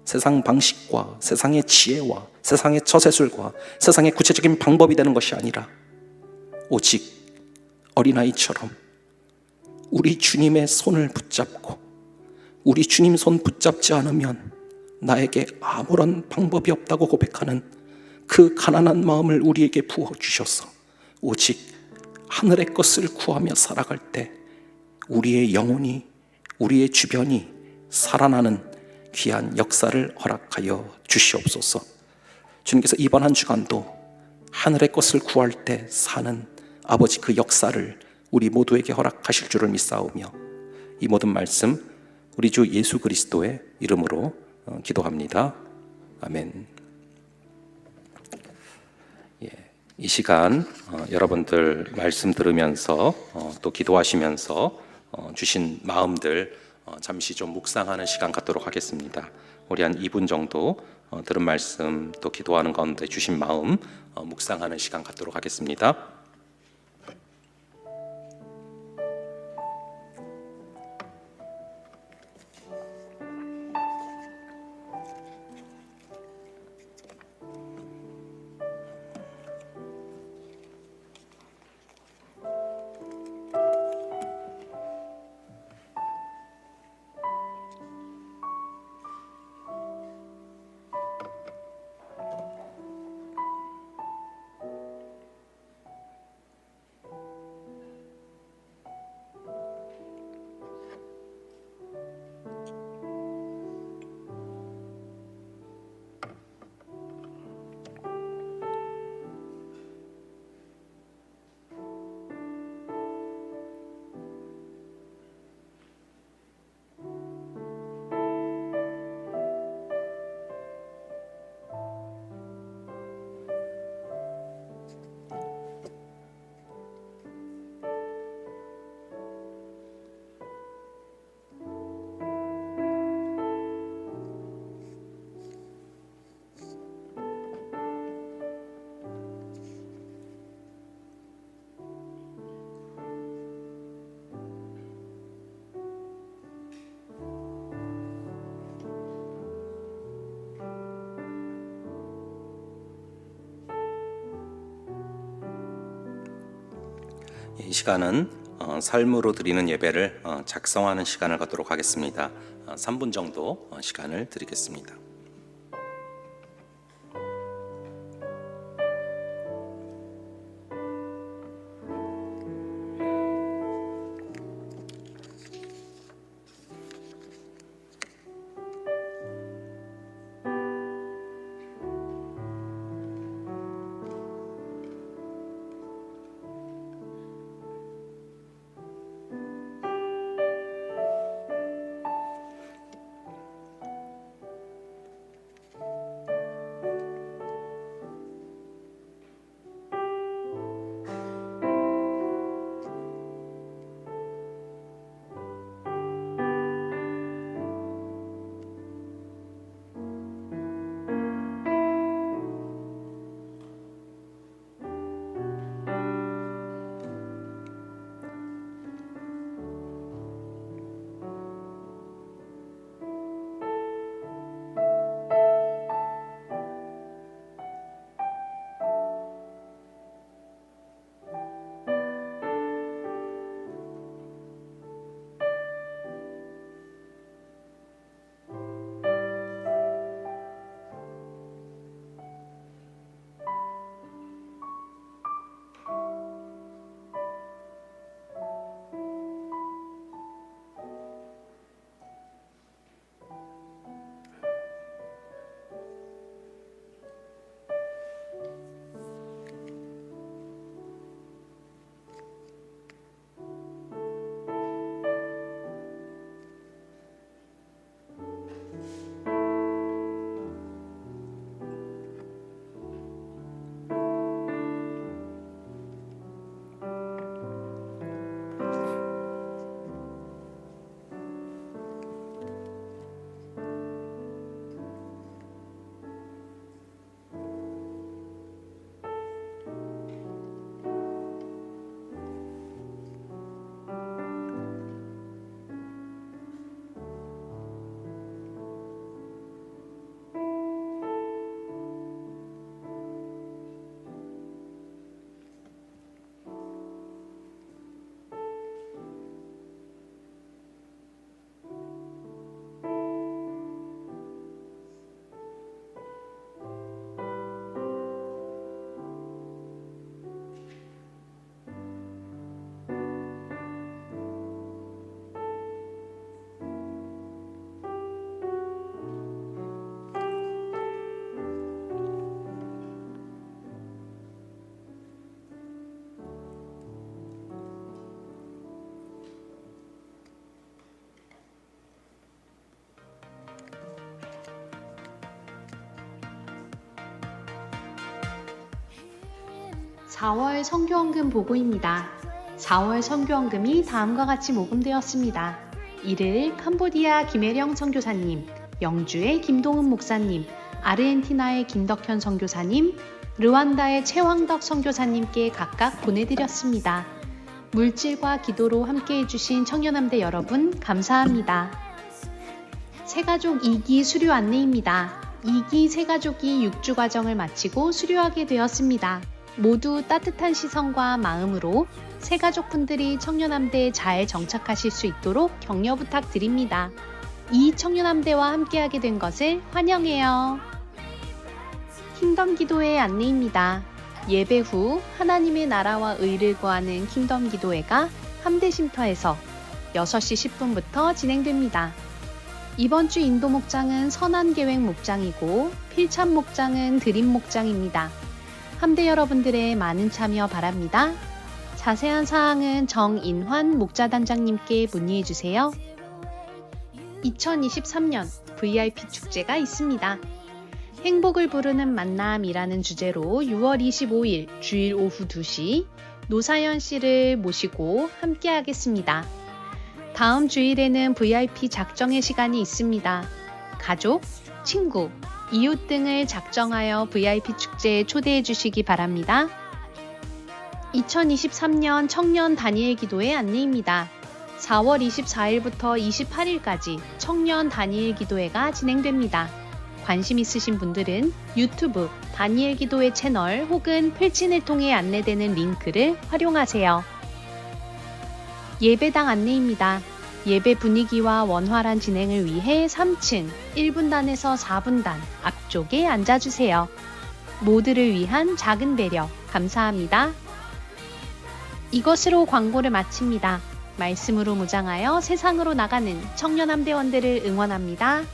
세상 방식과 세상의 지혜와 세상의 처세술과 세상의 구체적인 방법이 되는 것이 아니라 오직 어린아이처럼 우리 주님의 손을 붙잡고, 우리 주님 손 붙잡지 않으면 나에게 아무런 방법이 없다고 고백하는 그 가난한 마음을 우리에게 부어주셔서 오직 하늘의 것을 구하며 살아갈 때 우리의 영혼이, 우리의 주변이 살아나는 귀한 역사를 허락하여 주시옵소서. 주님께서 이번 한 주간도 하늘의 것을 구할 때 사는 아버지 그 역사를 우리 모두에게 허락하실 줄을 믿사오며 이 모든 말씀 우리 주 예수 그리스도의 이름으로 기도합니다. 아멘. 이 시간 여러분들 말씀 들으면서 또 기도하시면서 주신 마음들 잠시 좀 묵상하는 시간 갖도록 하겠습니다. 우리 한 2분 정도 들은 말씀 또 기도하는 가운데 주신 마음 묵상하는 시간 갖도록 하겠습니다. 이 시간은 삶으로 드리는 예배를 작성하는 시간을 갖도록 하겠습니다. 3분 정도 시간을 드리겠습니다. 4월 선교헌금 보고입니다. 4월 선교헌금이 다음과 같이 모금되었습니다. 이를 캄보디아 김혜령 선교사님, 영주의 김동은 목사님, 아르헨티나의 김덕현 선교사님, 르완다의 최황덕 선교사님께 각각 보내드렸습니다. 물질과 기도로 함께해 주신 청년함대 여러분 감사합니다. 새가족 2기 수료 안내입니다. 2기 새가족이 6주 과정을 마치고 수료하게 되었습니다. 모두 따뜻한 시선과 마음으로 새가족분들이 청년함대에 잘 정착하실 수 있도록 격려 부탁드립니다. 이 청년함대와 함께하게 된 것을 환영해요. 킹덤 기도회 안내입니다. 예배 후 하나님의 나라와 의를 구하는 킹덤 기도회가 함대쉼터에서 6시 10분부터 진행됩니다. 이번 주 인도 목장은 선한계획 목장이고 필참 목장은 드림 목장입니다. 함대 여러분들의 많은 참여 바랍니다. 자세한 사항은 정인환 목자단장님께 문의해 주세요. 2023년 VIP 축제가 있습니다. 행복을 부르는 만남이라는 주제로 6월 25일 주일 오후 2시 노사연 씨를 모시고 함께 하겠습니다. 다음 주일에는 VIP 작정의 시간이 있습니다. 가족, 친구, 이웃 등을 작정하여 VIP 축제에 초대해 주시기 바랍니다. 2023년 청년 다니엘 기도회 안내입니다. 4월 24일부터 28일까지 청년 다니엘 기도회가 진행됩니다. 관심 있으신 분들은 유튜브 다니엘 기도회 채널 혹은 필친을 통해 안내되는 링크를 활용하세요. 예배당 안내입니다. 예배 분위기와 원활한 진행을 위해 3층 1분단에서 4분단 앞쪽에 앉아주세요. 모두를 위한 작은 배려 감사합니다. 이것으로 광고를 마칩니다. 말씀으로 무장하여 세상으로 나가는 청년함대원들을 응원합니다.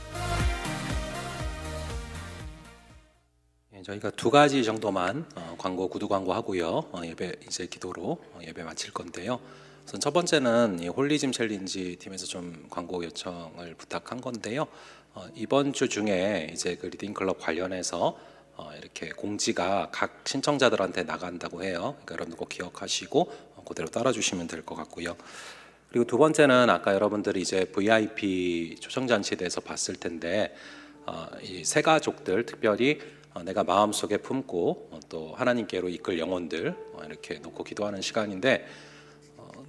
저희가 2가지 정도만 구두 광고 하고요. 예배 이제 기도로 예배 마칠 건데요. 우선 첫 번째는 이 홀리즘 챌린지 팀에서 좀 광고 요청을 부탁한 건데요. 이번 주 중에 이제 그 리딩 클럽 관련해서 이렇게 공지가 각 신청자들한테 나간다고 해요. 그러니까 여러분들 꼭 기억하시고 그대로 따라주시면 될 것 같고요. 그리고 두 번째는 아까 여러분들이 이제 VIP 초청잔치에 대해서 봤을 텐데 이 새 가족들 특별히 내가 마음속에 품고 또 하나님께로 이끌 영혼들 이렇게 놓고 기도하는 시간인데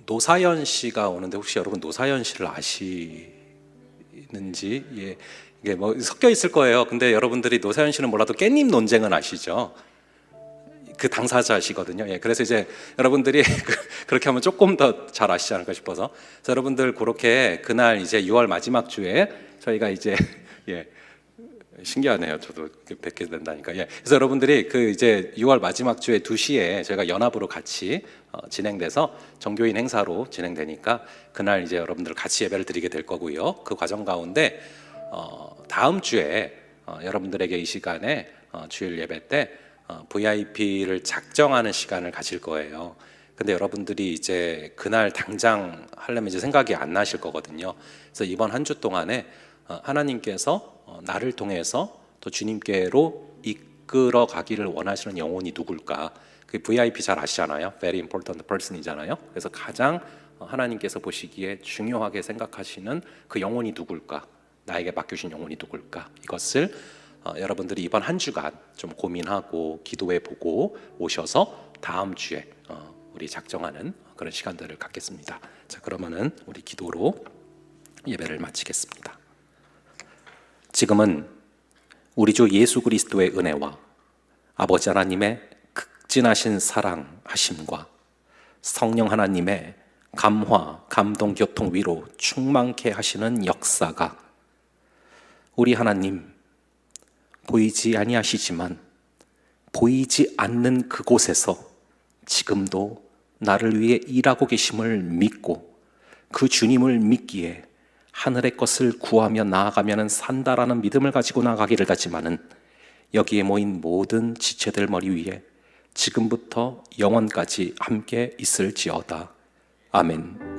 노사연 씨가 오는데 혹시 여러분 노사연 씨를 아시는지 예, 이게 뭐 섞여 있을 거예요. 근데 여러분들이 노사연 씨는 몰라도 깻잎 논쟁은 아시죠? 그 당사자시거든요. 예, 그래서 이제 여러분들이 그렇게 하면 조금 더 잘 아시지 않을까 싶어서 그래서 여러분들 그렇게 그날 이제 6월 마지막 주에 저희가 이제 예. 신기하네요. 저도 뵙게 된다니까. 예. 그래서 여러분들이 그 이제 6월 마지막 주에 2시에 저희가 연합으로 같이 진행돼서 정교인 행사로 진행되니까 그날 이제 여러분들 같이 예배를 드리게 될 거고요. 그 과정 가운데 다음 주에 여러분들에게 이 시간에 주일 예배 때 VIP를 작정하는 시간을 가질 거예요. 근데 여러분들이 이제 그날 당장 하려면 이제 생각이 안 나실 거거든요. 그래서 이번 한 주 동안에 하나님께서 나를 통해서 또 주님께로 이끌어 가기를 원하시는 영혼이 누굴까? 그 VIP 잘 아시잖아요. Very important person이잖아요. 그래서 가장 하나님께서 보시기에 중요하게 생각하시는 그 영혼이 누굴까? 나에게 맡겨주신 영혼이 누굴까? 이것을 여러분들이 이번 한 주간 좀 고민하고 기도해 보고 오셔서 다음 주에 우리 작정하는 그런 시간들을 갖겠습니다. 자, 그러면은 우리 기도로 예배를 마치겠습니다. 지금은 우리 주 예수 그리스도의 은혜와 아버지 하나님의 극진하신 사랑하심과 성령 하나님의 감화, 감동, 교통, 위로 충만케 하시는 역사가 우리 하나님 보이지 아니하시지만 보이지 않는 그곳에서 지금도 나를 위해 일하고 계심을 믿고 그 주님을 믿기에 하늘의 것을 구하며 나아가면 산다라는 믿음을 가지고 나아가기를 다지만은 여기에 모인 모든 지체들 머리 위에 지금부터 영원까지 함께 있을지어다. 아멘.